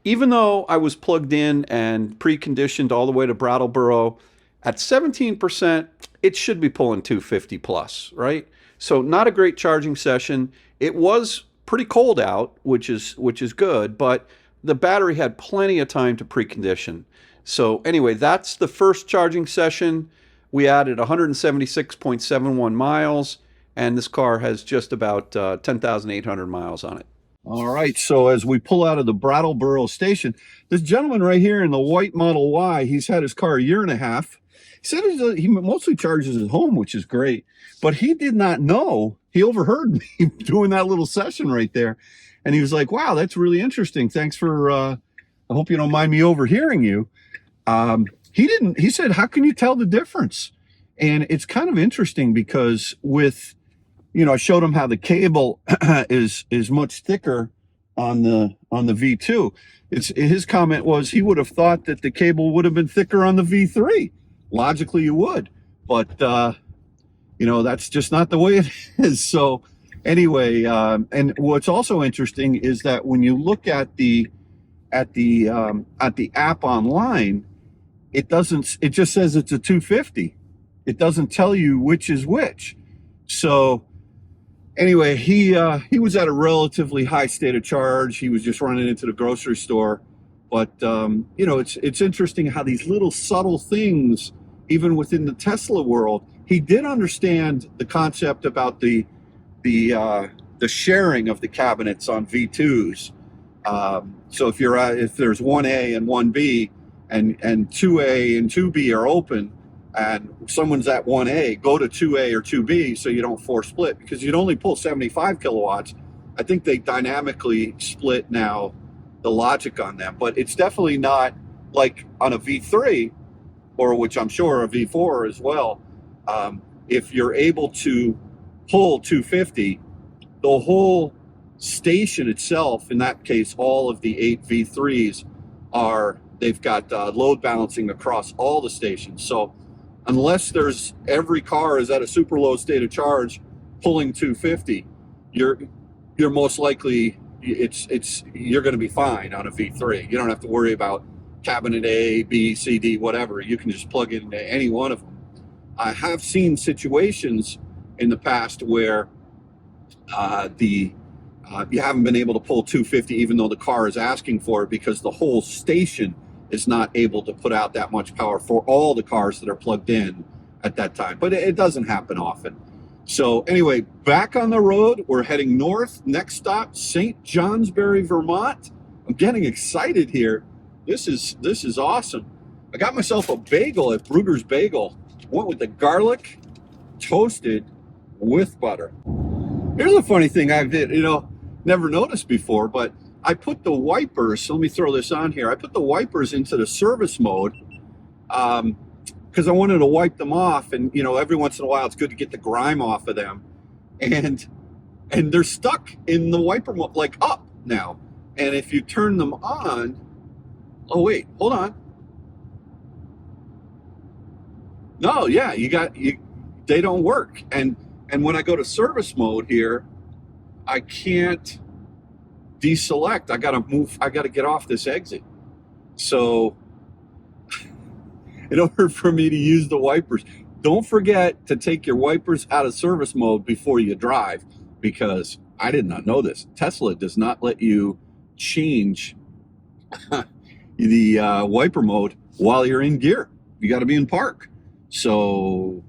Even though I was plugged in and preconditioned all the way to Brattleboro, at 17%, it should be pulling 250 plus, right? So not a great charging session. It was pretty cold out, which is good, but the battery had plenty of time to precondition. So anyway, that's the first charging session. We added 176.71 miles, and this car has just about 10,800 miles on it. All right, so as we pull out of the Brattleboro station, this gentleman right here in the white Model Y, he's had his car a year and a half. He said he mostly charges at home, which is great, but he did not know. He overheard me doing that little session right there, and he was like, wow, that's really interesting. Thanks for, I hope you don't mind me overhearing you. He said, how can you tell the difference? And it's kind of interesting because with, I showed him how the cable is much thicker on the V2. His comment was he would have thought that the cable would have been thicker on the V3. Logically, you would, but that's just not the way it is. So anyway, and what's also interesting is that when you look at the app online, it just says it's a 250. It doesn't tell you which is which. So anyway, he was at a relatively high state of charge. He was just running into the grocery store. But, it's interesting how these little subtle things, even within the Tesla world, he did understand the concept about the sharing of the cabinets on V2s. So if there's 1A and 1B and 2A and 2B are open, and someone's at 1A, go to 2A or 2B so you don't force split, because you'd only pull 75 kilowatts. I think they dynamically split now the logic on them, but it's definitely not like on a V3, or which I'm sure a V4 as well. If you're able to pull 250, the whole station itself, in that case, all of the 8 V3s they've got load balancing across all the stations. So unless every car is at a super low state of charge pulling 250, you're most likely you're going to be fine on a V3. You don't have to worry about cabinet A, B, C, D, whatever. You can just plug it into any one of them. I have seen situations in the past where you haven't been able to pull 250 even though the car is asking for it, because the whole station is not able to put out that much power for all the cars that are plugged in at that time. But it doesn't happen often. So anyway, back on the road, we're heading north. Next stop, St. Johnsbury, Vermont. I'm getting excited here. This is awesome. I got myself a bagel at Bruegger's Bagel. Went with the garlic toasted with butter. Here's a funny thing I've never noticed before, but I put the wipers, so let me throw this on here. I put the wipers into the service mode because I wanted to wipe them off, and every once in a while it's good to get the grime off of them. And they're stuck in the wiper mode, like up now. And if you turn them on, oh wait, hold on. No, yeah, they don't work. And when I go to service mode here, I can't deselect. I gotta get off this exit. So in order for me to use the wipers, don't forget to take your wipers out of service mode before you drive, because I did not know this. Tesla does not let you change the wiper mode while you're in gear. You got to be in park. So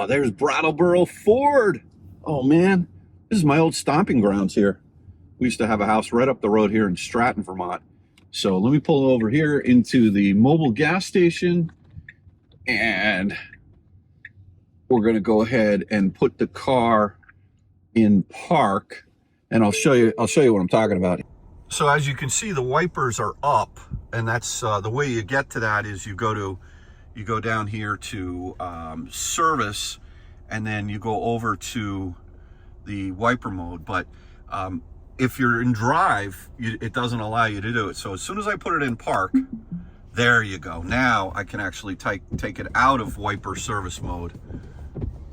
there's Brattleboro Ford. Oh man, this is my old stomping grounds here. We used to have a house right up the road here in Stratton, Vermont. So let me pull over here into the mobile gas station, and we're going to go ahead and put the car in park, and I'll show you what I'm talking about. So as you can see, the wipers are up, and that's the way you get to that is you go down here to service, and then you go over to the wiper mode. But if you're in drive, it doesn't allow you to do it. So as soon as I put it in park, there you go. Now I can actually take it out of wiper service mode.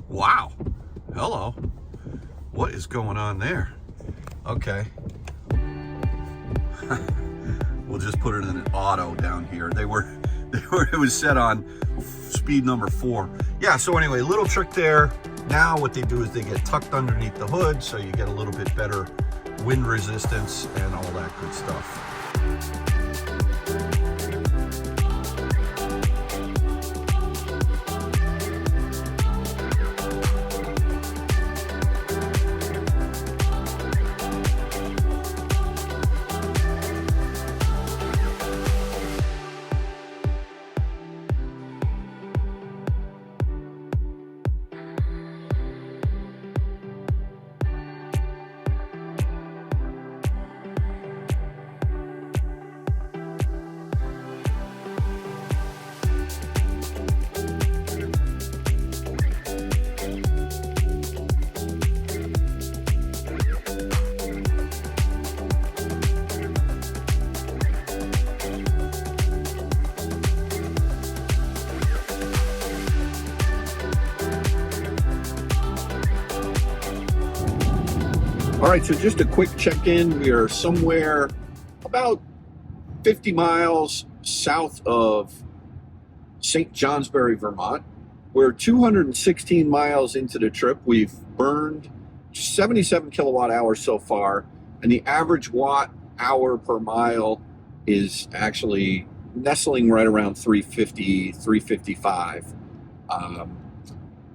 Wow. Hello. What is going on there? Okay. We'll just put it in an auto down here. It was set on speed number 4. Yeah, so anyway, little trick there. Now what they do is they get tucked underneath the hood, so you get a little bit better wind resistance and all that good stuff. All right, so just a quick check-in. We are somewhere about 50 miles south of St. Johnsbury, Vermont. We're 216 miles into the trip. We've burned 77 kilowatt hours so far, and the average watt hour per mile is actually nestling right around 350, 355.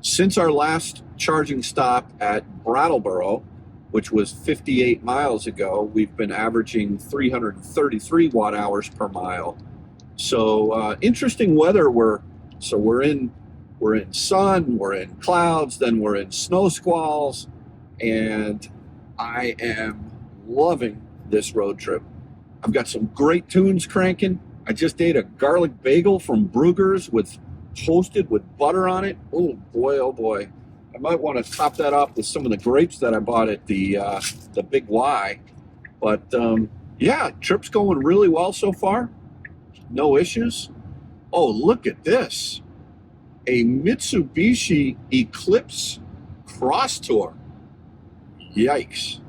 Since our last charging stop at Brattleboro, which was 58 miles ago, we've been averaging 333 watt hours per mile. So interesting weather. We're in sun, we're in clouds, then we're in snow squalls, and I am loving this road trip. I've got some great tunes cranking. I just ate a garlic bagel from Brugger's toasted with butter on it. Oh boy, oh boy. I might want to top that off with some of the grapes that I bought at the Big Y. But yeah, trip's going really well so far. No issues. Oh, look at this. A Mitsubishi Eclipse Cross Tour. Yikes.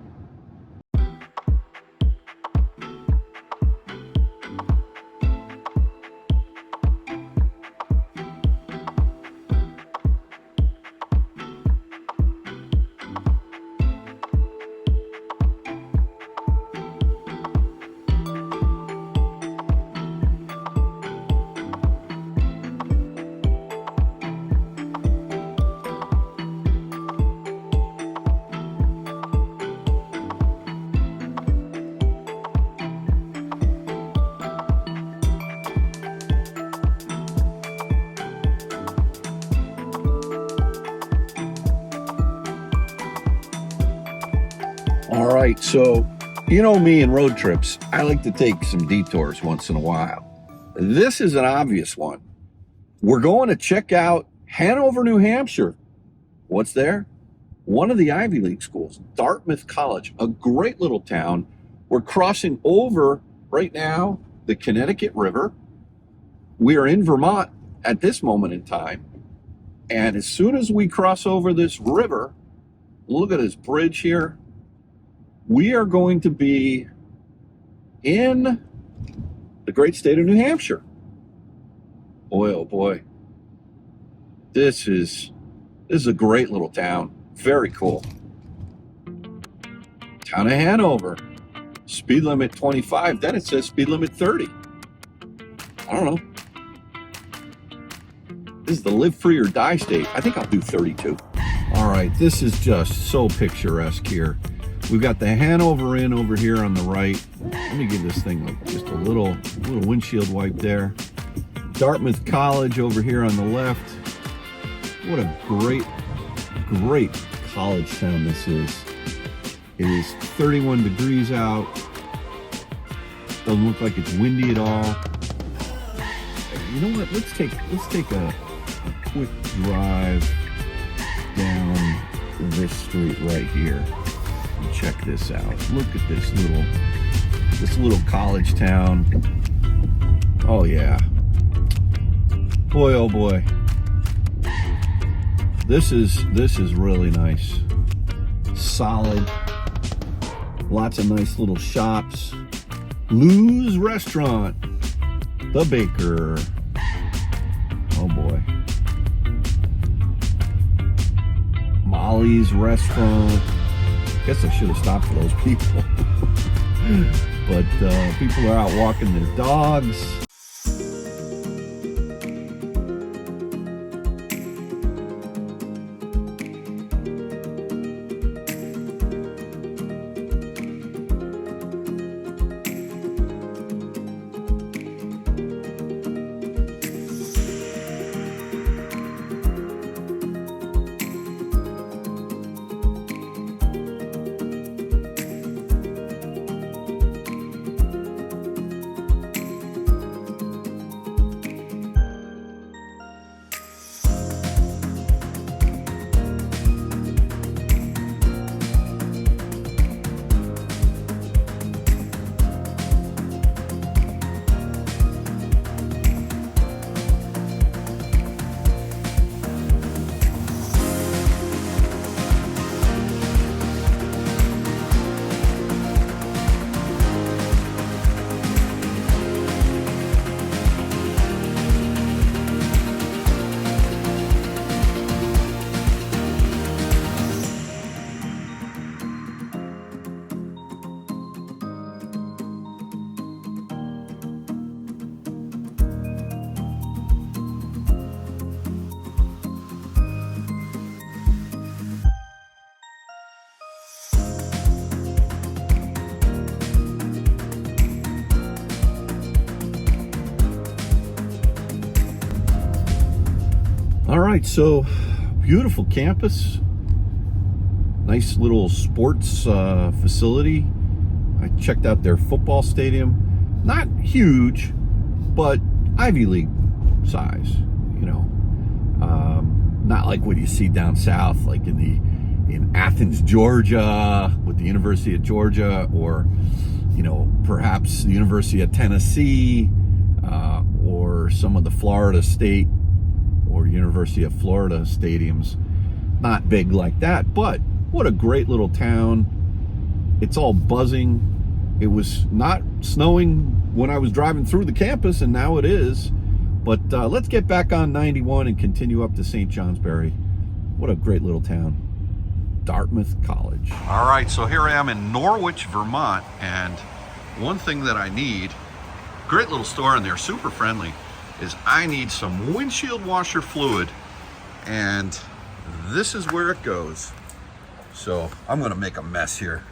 All right, so you know me and road trips, I like to take some detours once in a while. This is an obvious one. We're going to check out Hanover, New Hampshire. What's there? One of the Ivy League schools, Dartmouth College, a great little town. We're crossing over right now the Connecticut River. We are in Vermont at this moment in time. And as soon as we cross over this river, look at this bridge here. We are going to be in the great state of New Hampshire. Boy, oh boy. This is a great little town. Very cool. Town of Hanover. Speed limit 25. Then it says speed limit 30. I don't know. This is the live free or die state. I think I'll do 32. All right, this is just so picturesque here. We've got the Hanover Inn over here on the right. Let me give this thing just a little windshield wipe there. Dartmouth College over here on the left. What a great college town this is. It is 31 degrees out. Doesn't look like it's windy at all. You know what? Let's take a quick drive down this street right here and check this out. Look at this little college town. Oh yeah. Boy, oh boy. This is really nice. Solid. Lots of nice little shops. Lou's Restaurant. The Baker. Oh boy. Molly's Restaurant. Guess I should have stopped for those people. But people are out walking their dogs. All right, so beautiful campus. Nice little sports facility. I checked out their football stadium. Not huge, but Ivy League size, you know. Not like what you see down south, like in Athens, Georgia, with the University of Georgia, or, you know, perhaps the University of Tennessee, or some of the Florida State or University of Florida stadiums. Not big like that, but what a great little town. It's all buzzing. It was not snowing when I was driving through the campus, and now it is. But let's get back on 91 and continue up to St. Johnsbury. What a great little town. Dartmouth College. All right, so here I am in Norwich, Vermont, and one thing that I need, great little store, and they're super friendly, is I need some windshield washer fluid, and this is where it goes. So I'm gonna make a mess here.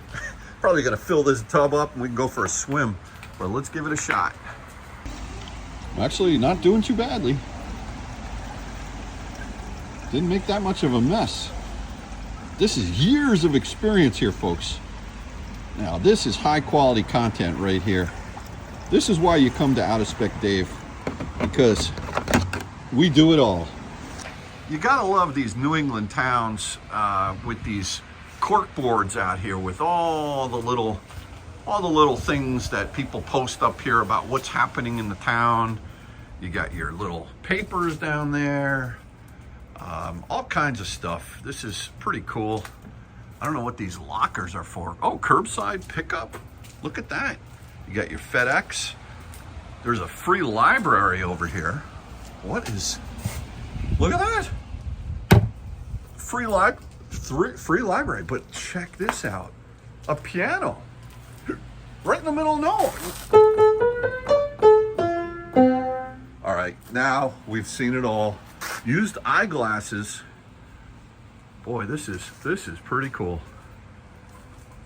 Probably gonna fill this tub up and we can go for a swim, but let's give it a shot. Actually, not doing too badly. Didn't make that much of a mess. This is years of experience here, folks. Now, this is high quality content right here. This is why you come to Out of Spec Dave, because we do it all. You gotta love these New England towns with these cork boards out here with all the little things that people post up here about what's happening in the town. You got your little papers down there, all kinds of stuff. This is pretty cool. I don't know what these lockers are for. Oh, curbside pickup. Look at that. You got your FedEx. There's a free library over here. What is, look at that. Free library, but check this out. A piano. Right in the middle of nowhere. All right, now we've seen it all. Used eyeglasses. Boy, this is pretty cool.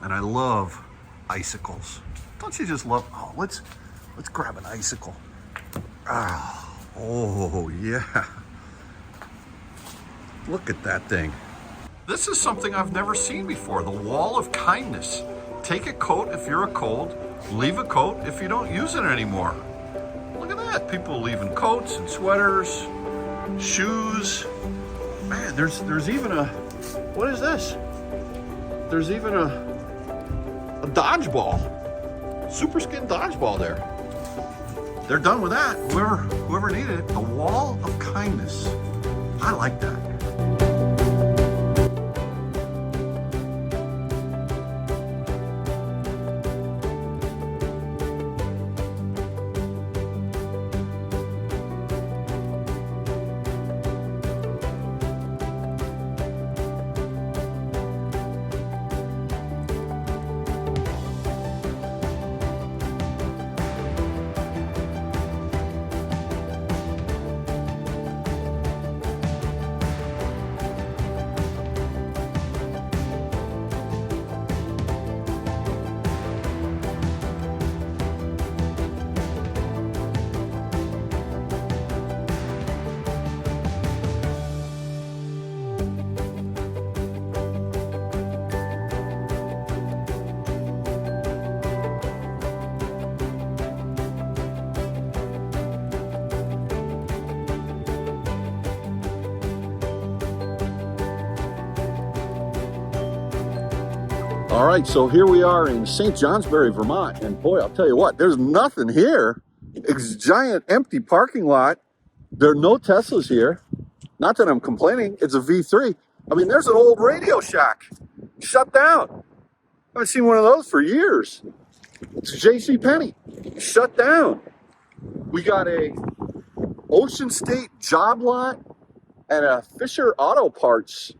And I love icicles. Don't you just love, oh, let's grab an icicle. Oh yeah. Look at that thing. This is something I've never seen before. The wall of kindness. Take a coat if you're a cold. Leave a coat if you don't use it anymore. Look at that. People leaving coats and sweaters, shoes. Man, there's even a, what is this? There's even a dodgeball. Super skin dodgeball there. They're done with that. Whoever needed it. The wall of kindness. I like that. All right, so here we are in St. Johnsbury, Vermont, and boy, I'll tell you what, there's nothing here. It's a giant empty parking lot. There are no Teslas here. Not that I'm complaining, it's a V3. I mean, there's an old Radio Shack, shut down. I haven't seen one of those for years. It's J.C. Penney, shut down. We got a Ocean State job lot and a Fisher Auto Parts,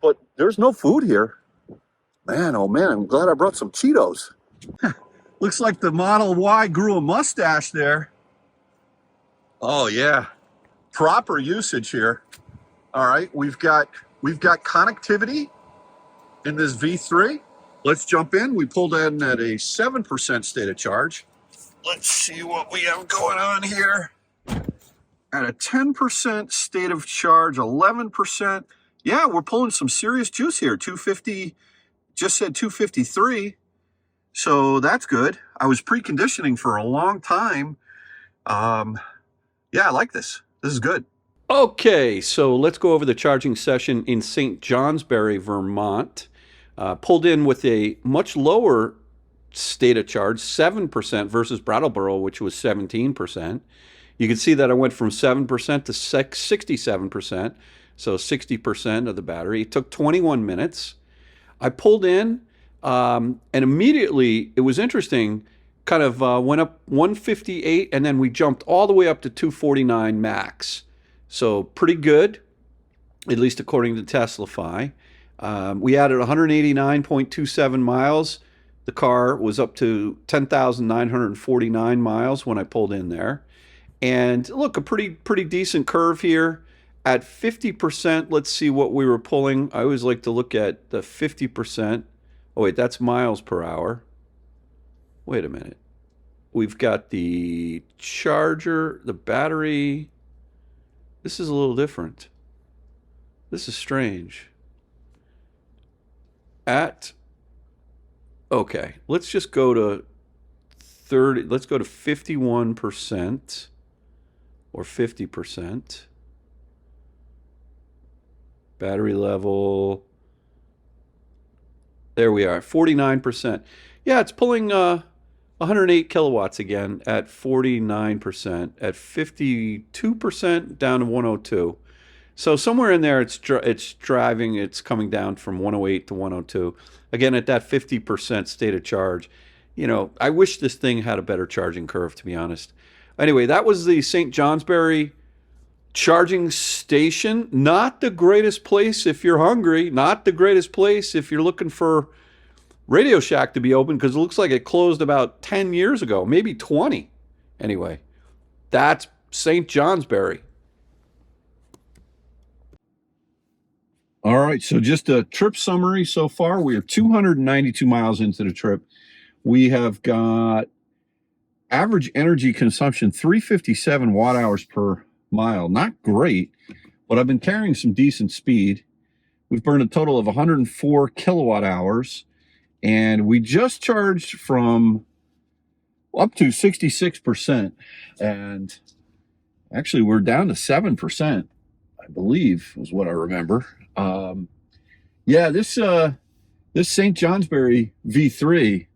but there's no food here. Man, oh man, I'm glad I brought some Cheetos. Looks like the Model Y grew a mustache there. Oh yeah, proper usage here. All right, we've got connectivity in this V3. Let's jump in. We pulled in at a 7% state of charge. Let's see what we have going on here. At a 10% state of charge, 11%. Yeah, we're pulling some serious juice here. 250. Just said 253, so that's good. I was preconditioning for a long time. Yeah, I like this. This is good. Okay, so let's go over the charging session in St. Johnsbury, Vermont. Pulled in with a much lower state of charge, 7% versus Brattleboro, which was 17%. You can see that I went from 7% to 67%, so 60% of the battery. It took 21 minutes. I pulled in, and immediately, it was interesting, kind of went up 158, and then we jumped all the way up to 249 max. So pretty good, at least according to Teslafy. We added 189.27 miles. The car was up to 10,949 miles when I pulled in there. And look, a pretty decent curve here. At 50%, let's see what we were pulling. I always like to look at the 50%. Oh, wait, that's miles per hour. Wait a minute. We've got the charger, the battery. This is a little different. This is strange. Okay, let's just go to 30. Let's go to 51% or 50%. Battery level, there we are, 49%. Yeah, it's pulling 108 kilowatts again at 49%. At 52%, down to 102. So somewhere in there, it's driving, it's coming down from 108 to 102. Again, at that 50% state of charge. You know, I wish this thing had a better charging curve, to be honest. Anyway, that was the St. Johnsbury charging station. Not the greatest place if you're hungry. Not the greatest place if you're looking for Radio Shack to be open, because it looks like it closed about 10 years ago, maybe 20. Anyway, that's St. Johnsbury. All right, so just a trip summary so far. We are 292 miles into the trip. We have got average energy consumption, 357 watt hours per mile. Not great, but I've been carrying some decent speed. We've burned a total of 104 kilowatt hours, and we just charged from up to 66%, and actually we're down to 7%, I believe, is what I remember. Yeah, this St. Johnsbury V3,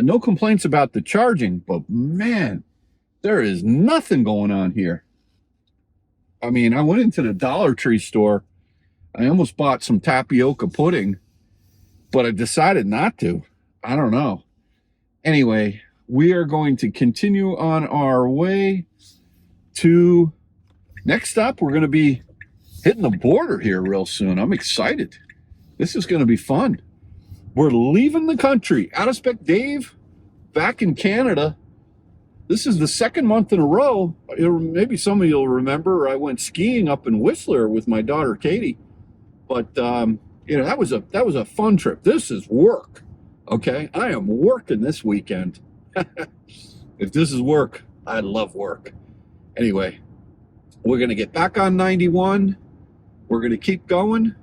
no complaints about the charging, but man, there is nothing going on here. I mean, I went into the Dollar Tree store. I almost bought some tapioca pudding, but I decided not to. I don't know. Anyway, we are going to continue on our way to, next up, we're going to be hitting the border here real soon. I'm excited. This is going to be fun. We're leaving the country. Out of Spec Dave, back in Canada. This is the second month in a row. Maybe some of you'll remember I went skiing up in Whistler with my daughter Katie. But you know, that was a fun trip. This is work. Okay, I am working this weekend. If this is work, I love work. Anyway, we're gonna get back on 91. We're gonna keep going,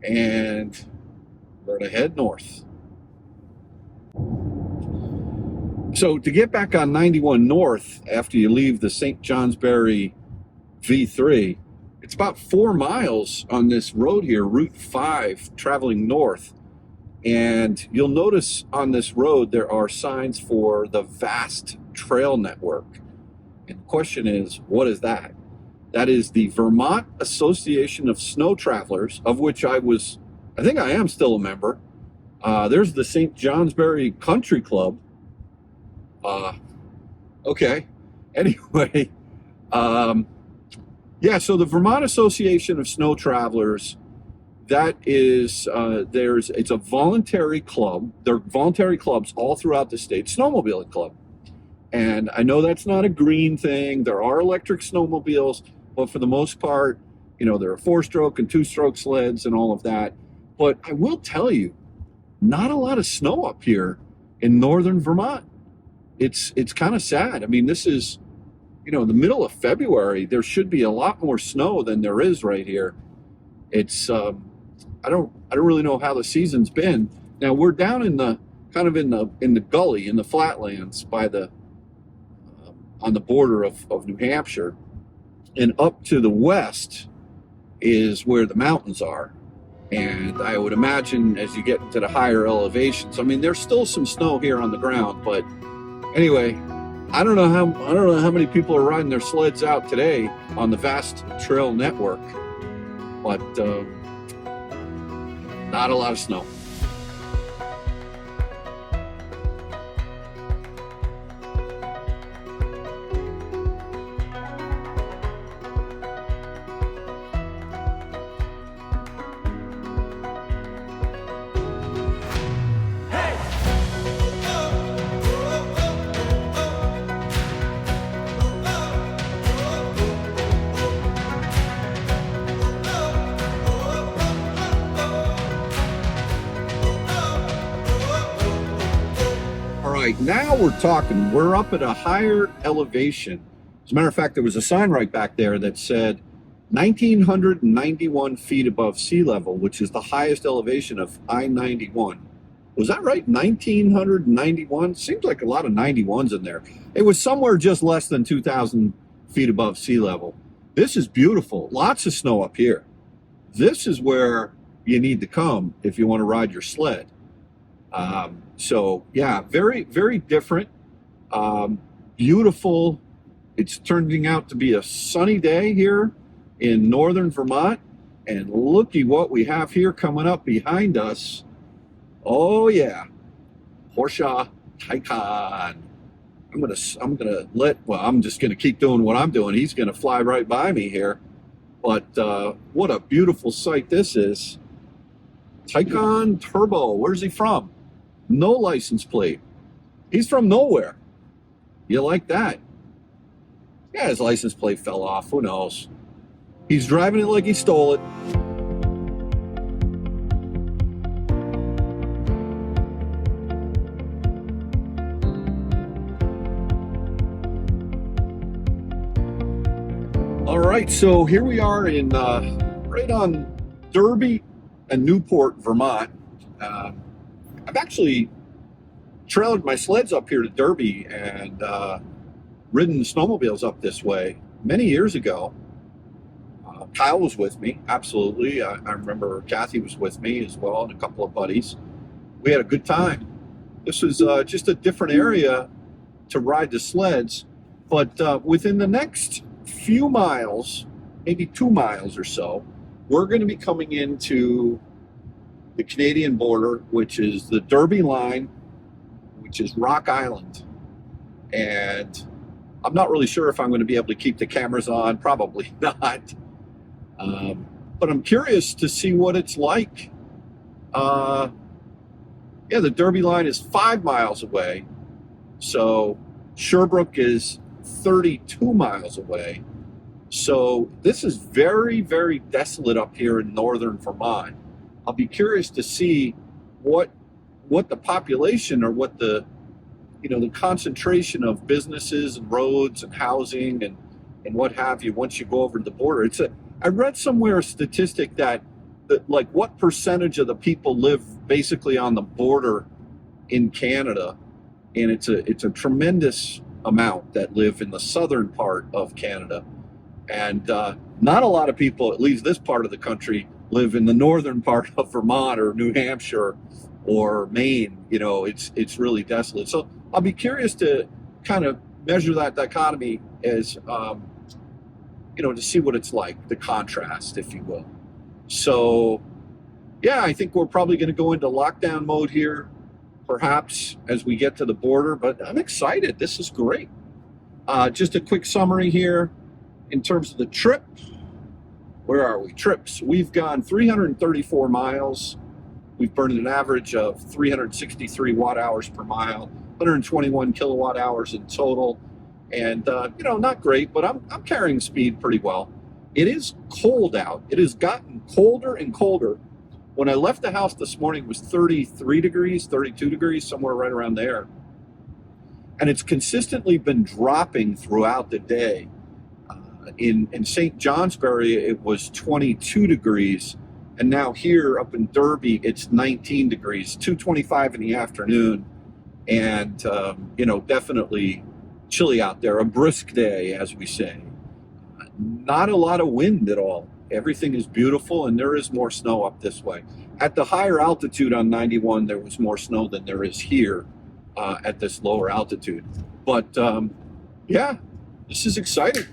and we're gonna head north. So to get back on 91 north after you leave the St. Johnsbury V3, it's about 4 miles on this road here, Route 5, traveling north. And you'll notice on this road there are signs for the vast trail network. And the question is, what is that? That is the Vermont Association of Snow Travelers, of which I think I am still a member. There's the St. Johnsbury Country Club. Okay. Anyway, yeah, so the Vermont Association of Snow Travelers, that is, it's a voluntary club. There are voluntary clubs all throughout the state, snowmobiling club. And I know that's not a green thing. There are electric snowmobiles, but for the most part, you know, there are 4-stroke and 2-stroke sleds and all of that. But I will tell you, not a lot of snow up here in northern Vermont. It's kind of sad. I mean, this is, you know, the middle of February. There should be a lot more snow than there is right here. It's I don't really know how the season's been. Now we're down in the kind of in the gully, in the flatlands by the on the border of New Hampshire, and up to the west is where the mountains are. And I would imagine as you get into the higher elevations, I mean, there's still some snow here on the ground, but anyway, I don't know how many people are riding their sleds out today on the vast trail network, but not a lot of snow. Now we're talking. We're up at a higher elevation. As a matter of fact, there was a sign right back there that said 1,991 feet above sea level, which is the highest elevation of I-91. Was that right? 1,991? Seems like a lot of 91s in there. It was somewhere just less than 2,000 feet above sea level. This is beautiful. Lots of snow up here. This is where you need to come if you want to ride your sled. So yeah, very, very different, beautiful. It's turning out to be a sunny day here in northern Vermont, and looky what we have here coming up behind us. Oh yeah, Porsche Taycan. I'm just gonna keep doing what I'm doing. He's gonna fly right by me here, but what a beautiful sight this is. Taycan Turbo. Where's he from? No license plate. He's from nowhere. You like that? Yeah, his license plate fell off. Who knows? He's driving it like he stole it. All right, so here we are in right on Derby and Newport, Vermont. I've actually trailed my sleds up here to Derby and ridden snowmobiles up this way many years ago. Kyle was with me, absolutely. I remember Kathy was with me as well, and a couple of buddies. We had a good time. This was just a different area to ride the sleds, but within the next few miles, maybe 2 miles or so, we're going to be coming into the Canadian border, which is the Derby line, which is Rock Island. And I'm not really sure if I'm going to be able to keep the cameras on, probably not. But I'm curious to see what it's like. Yeah, the Derby line is 5 miles away. So Sherbrooke is 32 miles away. So this is very, very desolate up here in northern Vermont. I'll be curious to see what the population, or what the concentration of businesses and roads and housing and what have you once you go over to the border. I read somewhere a statistic that like what percentage of the people live basically on the border in Canada, and it's a tremendous amount that live in the southern part of Canada, and not a lot of people, at least this part of the country, live in the northern part of Vermont or New Hampshire or Maine. It's really desolate. So I'll be curious to kind of measure that dichotomy as to see what it's like, the contrast, if you will. So yeah, I think we're probably going to go into lockdown mode here, perhaps as we get to the border, but I'm excited. This is great. Just a quick summary here in terms of the trip. Where are we? Trips. We've gone 334 miles. We've burned an average of 363 watt hours per mile, 121 kilowatt hours in total. And, not great, but I'm carrying speed pretty well. It is cold out. It has gotten colder and colder. When I left the house this morning, it was 33 degrees, 32 degrees, somewhere right around there. And it's consistently been dropping throughout the day. In St. Johnsbury, it was 22 degrees. And now here up in Derby, it's 19 degrees, 2:25 in the afternoon. And, definitely chilly out there, a brisk day, as we say. Not a lot of wind at all. Everything is beautiful, and there is more snow up this way. At the higher altitude on 91, there was more snow than there is here at this lower altitude. But yeah, this is exciting.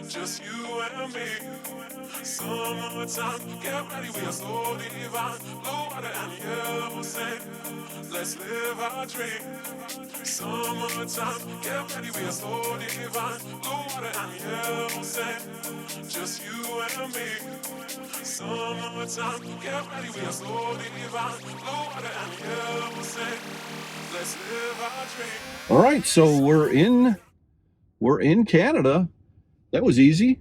Just you and me. Summertime, get ready, we are so divine. Blue water and yellow sand. Let's live our dream. Summertime, get ready, we are so divine. Blue water and yellow sand. Just you and me. Summertime, get ready, we are so divine. Blue water and yellow sand. Let's live our dream. All right, so we're in Canada. That was easy.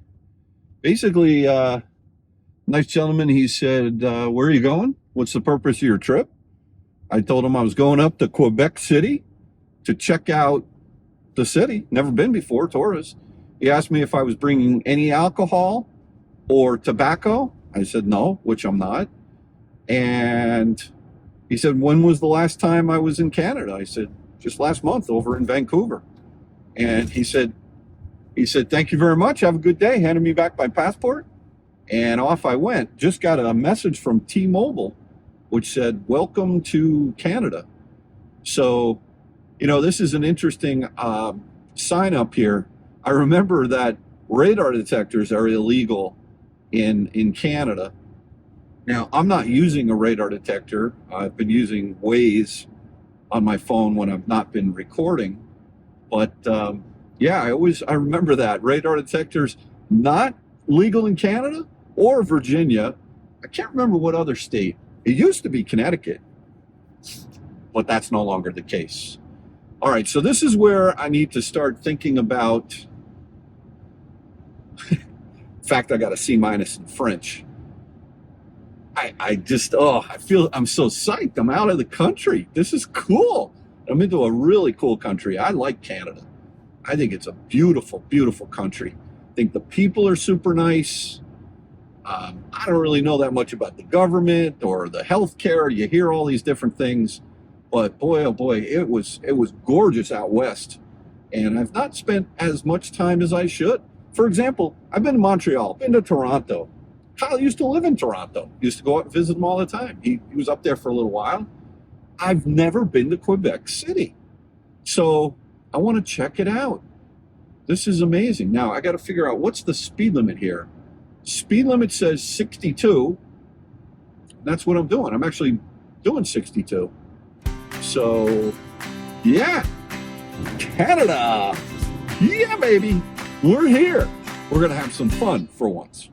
Basically, nice gentleman, he said, where are you going? What's the purpose of your trip? I told him I was going up to Quebec City to check out the city. Never been before, tourist. He asked me if I was bringing any alcohol or tobacco. I said no, which I'm not. And he said, when was the last time I was in Canada? I said, just last month over in Vancouver. And he said, thank you very much. Have a good day. Handed me back my passport. And off I went. Just got a message from T-Mobile, which said, welcome to Canada. So, this is an interesting sign up here. I remember that radar detectors are illegal in Canada. Now, I'm not using a radar detector. I've been using Waze on my phone when I've not been recording. But yeah, I remember that radar detectors not legal in Canada or Virginia. I can't remember what other state. It used to be Connecticut, but that's no longer the case. All right, so this is where I need to start thinking about. In fact, I got a C- in French. I just, I feel I'm so psyched. I'm out of the country. This is cool. I'm into a really cool country. I like Canada. I think it's a beautiful, beautiful country. I think the people are super nice. I don't really know that much about the government or the healthcare. You hear all these different things, but boy, oh boy, it was gorgeous out west, and I've not spent as much time as I should. For example, I've been to Montreal, been to Toronto. Kyle used to live in Toronto. Used to go out and visit him all the time. He was up there for a little while. I've never been to Quebec City, so I want to check it out. This is amazing. Now I got to figure out what's the speed limit here. Speed limit says 62. That's what I'm doing. I'm actually doing 62. So, yeah, Canada. Yeah, baby. We're here. We're going to have some fun for once.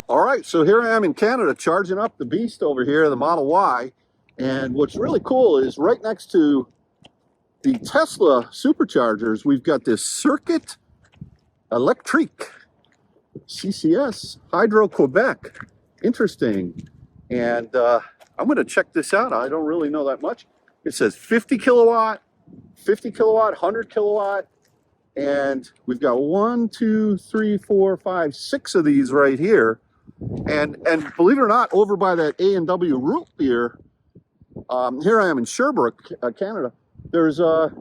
All right, so here I am in Canada charging up the beast over here, the Model Y. And what's really cool is right next to the Tesla Superchargers, we've got this Circuit Electrique, CCS, Hydro Quebec. Interesting. And I'm going to check this out. I don't really know that much. It says 50 kilowatt, 100 kilowatt. And we've got 1, 2, 3, 4, 5, 6 of these right here. And believe it or not, over by that A&W root beer, here I am in Sherbrooke, Canada. There's a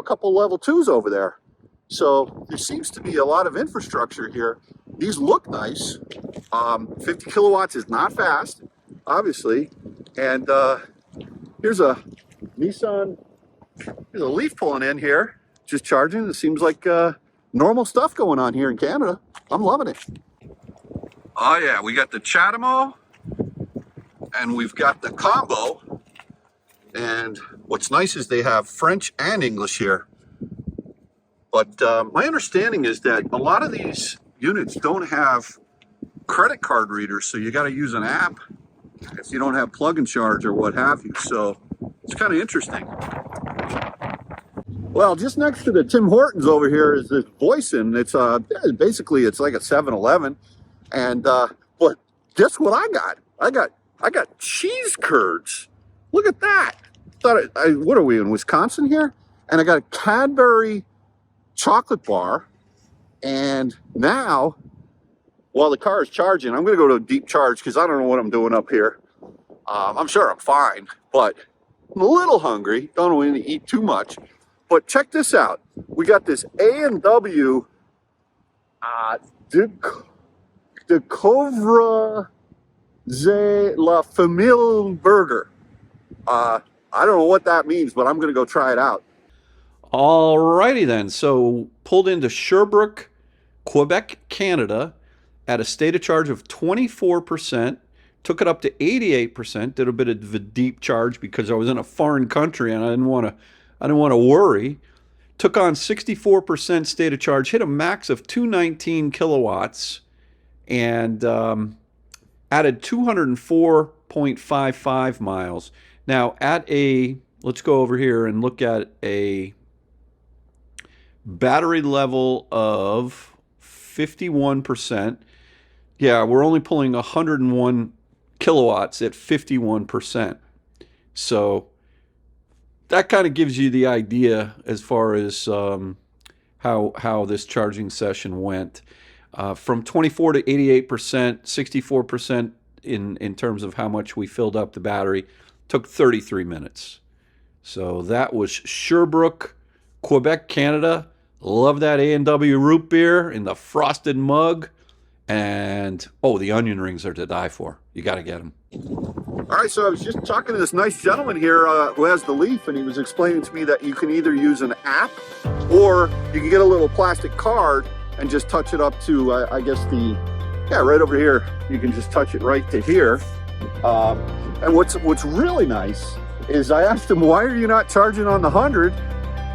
couple level 2s over there. So there seems to be a lot of infrastructure here. These look nice. 50 kilowatts is not fast, obviously. And here's a Nissan. There's a Leaf pulling in here, just charging. It seems like normal stuff going on here in Canada. I'm loving it. Oh yeah, we got the Chatamo and we've got the Combo. And what's nice is they have French and English here. But my understanding is that a lot of these units don't have credit card readers, so you got to use an app if you don't have plug and charge or what have you. So it's kind of interesting. Well, just next to the Tim Hortons over here is this Voisin. It's basically it's like a 7-Eleven. And but guess what I got? I got cheese curds. Look at that. What are we in Wisconsin here? And I got a Cadbury chocolate bar. And now, while the car is charging, I'm going to go to a deep charge because I don't know what I'm doing up here. I'm sure I'm fine, but I'm a little hungry. Don't want to eat too much. But check this out. We got this A&W de Couvre de la Famille Burger. I don't know what that means, but I'm going to go try it out. Alrighty then. So pulled into Sherbrooke, Quebec, Canada at a state of charge of 24%. Took it up to 88%. Did a bit of a deep charge because I was in a foreign country and I didn't want to worry. Took on 64% state of charge. Hit a max of 219 kilowatts. And added 204.55 miles. Now, let's go over here and look at a battery level of 51%. Yeah, we're only pulling 101 kilowatts at 51%. So that kind of gives you the idea as far as how this charging session went. From 24 to 88%, 64% in terms of how much we filled up the battery, took 33 minutes. So that was Sherbrooke, Quebec, Canada. Love that A&W root beer in the frosted mug. And, oh, the onion rings are to die for. You got to get them. All right, so I was just talking to this nice gentleman here who has the Leaf, and he was explaining to me that you can either use an app or you can get a little plastic card and just touch it up to, I guess right over here. You can just touch it right to here. And what's really nice is I asked him, why are you not charging on the 100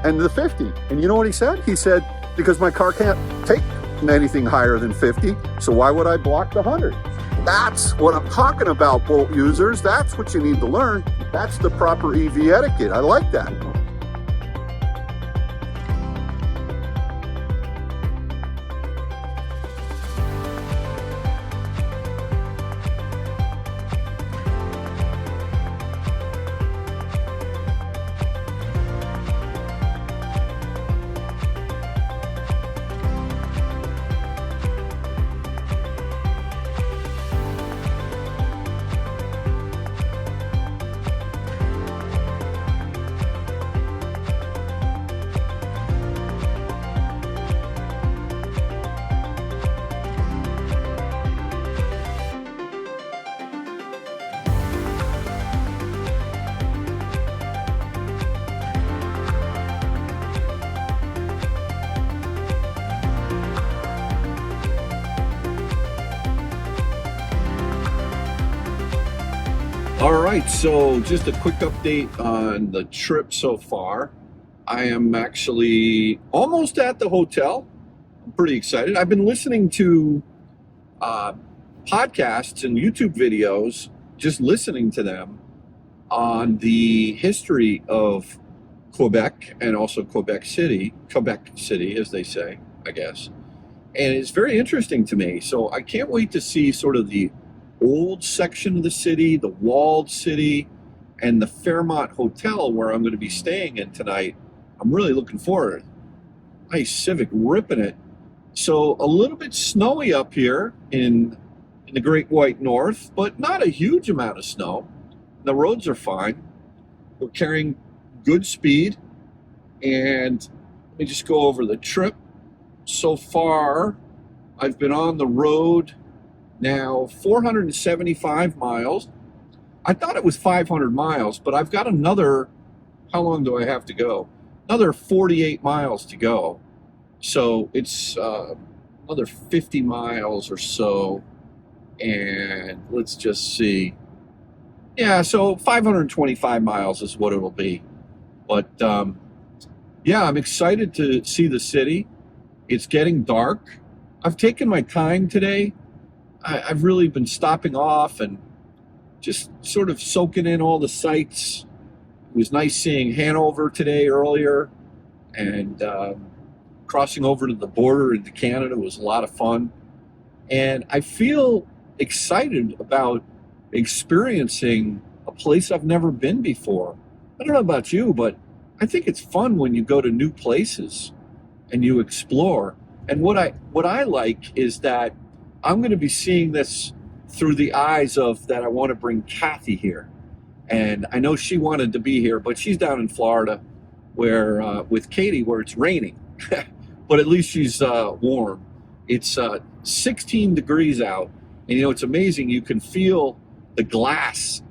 and the 50? And you know what he said? He said, because my car can't take anything higher than 50, so why would I block the 100? That's what I'm talking about, Bolt users. That's what you need to learn. That's the proper EV etiquette. I like that. All right, so just a quick update on the trip so far. I am actually almost at the hotel. I'm pretty excited. I've been listening to podcasts and YouTube videos, just listening to them on the history of Quebec and also Quebec City as they say, I guess. And it's very interesting to me. So I can't wait to see sort of the old section of the city, the walled city, and the Fairmont Hotel where I'm going to be staying in tonight. I'm really looking forward. Nice Civic, ripping it. So a little bit snowy up here in the Great White North, but not a huge amount of snow. The roads are fine. We're carrying good speed. And let me just go over the trip. So far, I've been on the road now 475 miles. I thought it was 500 miles, but I've got another, how long do I have to go? Another 48 miles to go. So it's another 50 miles or so. And let's just see. Yeah, so 525 miles is what it'll be. But yeah, I'm excited to see the city. It's getting dark. I've taken my time today. I've really been stopping off and just sort of soaking in all the sights. It was nice seeing Hanover today earlier, and crossing over to the border into Canada was a lot of fun. And I feel excited about experiencing a place I've never been before. I don't know about you, but I think it's fun when you go to new places and you explore. And what I like is that I'm going to be seeing this through the eyes of that I want to bring Kathy here. And I know she wanted to be here, but she's down in Florida where with Katie where it's raining. But at least she's warm. It's 16 degrees out. And, you know, it's amazing. You can feel the glass,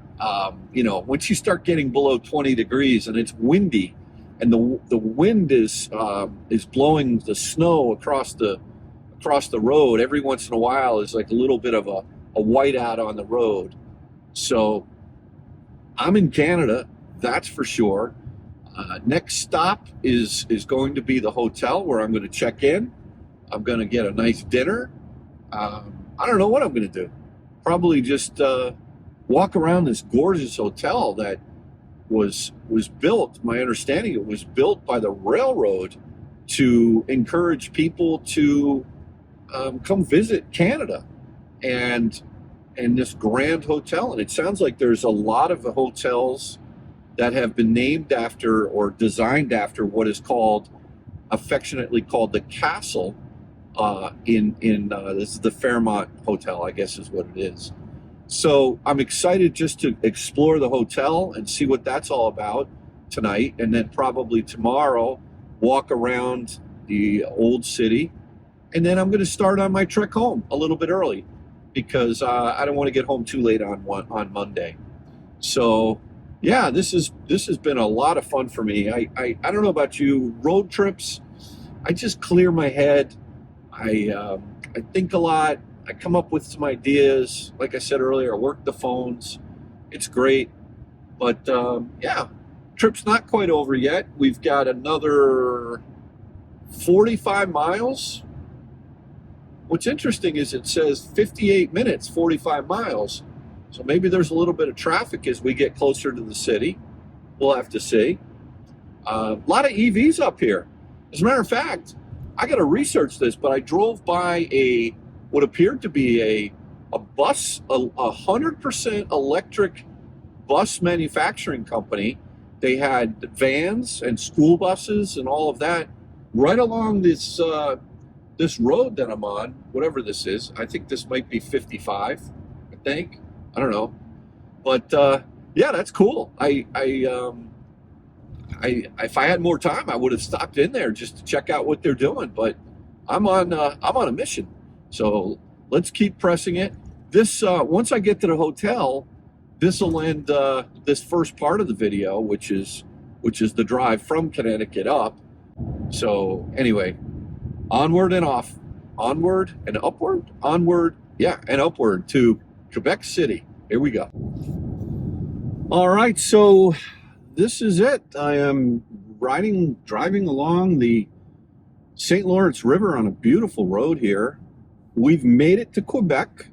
you know, once you start getting below 20 degrees and it's windy and the wind is blowing the snow across the road. Every once in a while is like a little bit of a whiteout on the road. So I'm in Canada, that's for sure. Next stop is going to be the hotel where I'm going to check in. I'm going to get a nice dinner. I don't know what I'm going to do. Probably just walk around this gorgeous hotel that was built. My understanding, it was built by the railroad to encourage people to come visit Canada and this grand hotel. And it sounds like there's a lot of hotels that have been named after or designed after what is called, affectionately called, the Castle. This is the Fairmont Hotel, I guess is what it is. So I'm excited just to explore the hotel and see what that's all about tonight, and then probably tomorrow walk around the old city, and then I'm going to start on my trek home a little bit early because I don't want to get home too late on Monday. So yeah, this has been a lot of fun for me. I don't know about you, road trips, I just clear my head. I think a lot. I come up with some ideas. Like I said earlier, I work the phones. It's great. But yeah, trip's not quite over yet. We've got another 45 miles. What's interesting is it says 58 minutes, 45 miles. So maybe there's a little bit of traffic as we get closer to the city. We'll have to see. A lot of EVs up here. As a matter of fact, I got to research this, but I drove by what appeared to be a bus, a 100% electric bus manufacturing company. They had vans and school buses and all of that right along this road that I'm on, whatever this is. I think this might be 55, I think. I don't know. But yeah, that's cool. If I had more time, I would have stopped in there just to check out what they're doing. But I'm on a mission, so let's keep pressing it. This once I get to the hotel, this will end this first part of the video, which is the drive from Connecticut up. So anyway, onward and off, onward and upward, onward, yeah, and upward to Quebec City. Here we go. All right, so this is it. I am driving along the St. Lawrence River on a beautiful road here. We've made it to Quebec.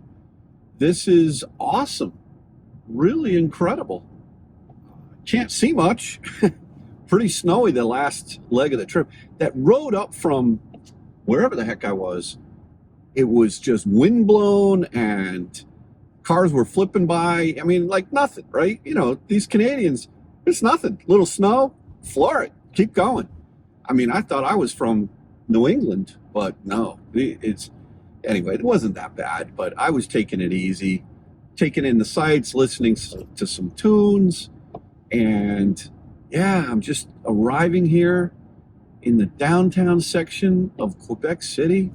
This is awesome. Really incredible. Can't see much. Pretty snowy the last leg of the trip. That road up from wherever the heck I was, it was just windblown and cars were flipping by. I mean, like nothing, right? You know, these Canadians, it's nothing. Little snow, floor it, keep going. I mean, I thought I was from New England, but no, anyway, it wasn't that bad, but I was taking it easy, taking in the sights, listening to some tunes, and yeah, I'm just arriving here in the downtown section of Quebec City.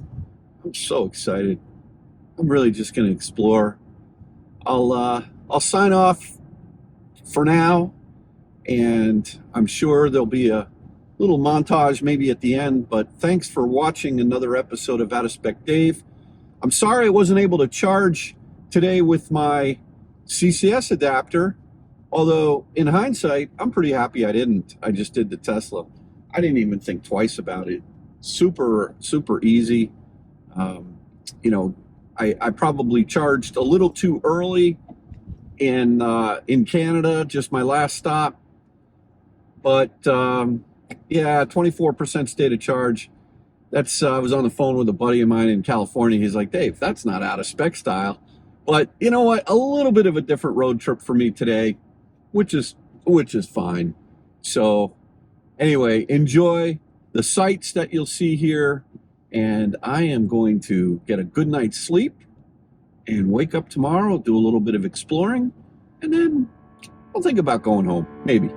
I'm so excited. I'm really just going to explore. I'll sign off for now, and I'm sure there'll be a little montage maybe at the end, but thanks for watching another episode of Out of Spec Dave. I'm sorry I wasn't able to charge today with my CCS adapter, although in hindsight, I'm pretty happy I didn't. I just did the Tesla. I didn't even think twice about it. Super, super easy. You know, I probably charged a little too early in Canada, just my last stop. But yeah, 24% state of charge. That's I was on the phone with a buddy of mine in California. He's like, Dave, that's not out of spec style. But you know what? A little bit of a different road trip for me today, which is fine. So anyway, enjoy the sights that you'll see here. And I am going to get a good night's sleep and wake up tomorrow, do a little bit of exploring, and then I'll think about going home, maybe.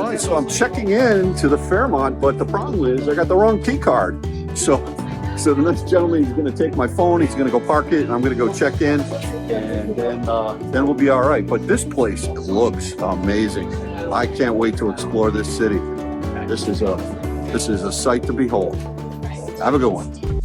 All right, so I'm checking in to the Fairmont, but the problem is I got the wrong key card. So the next gentleman is going to take my phone. He's going to go park it, and I'm going to go check in, and then we'll be all right. But this place looks amazing. I can't wait to explore this city. This is a sight to behold. Have a good one.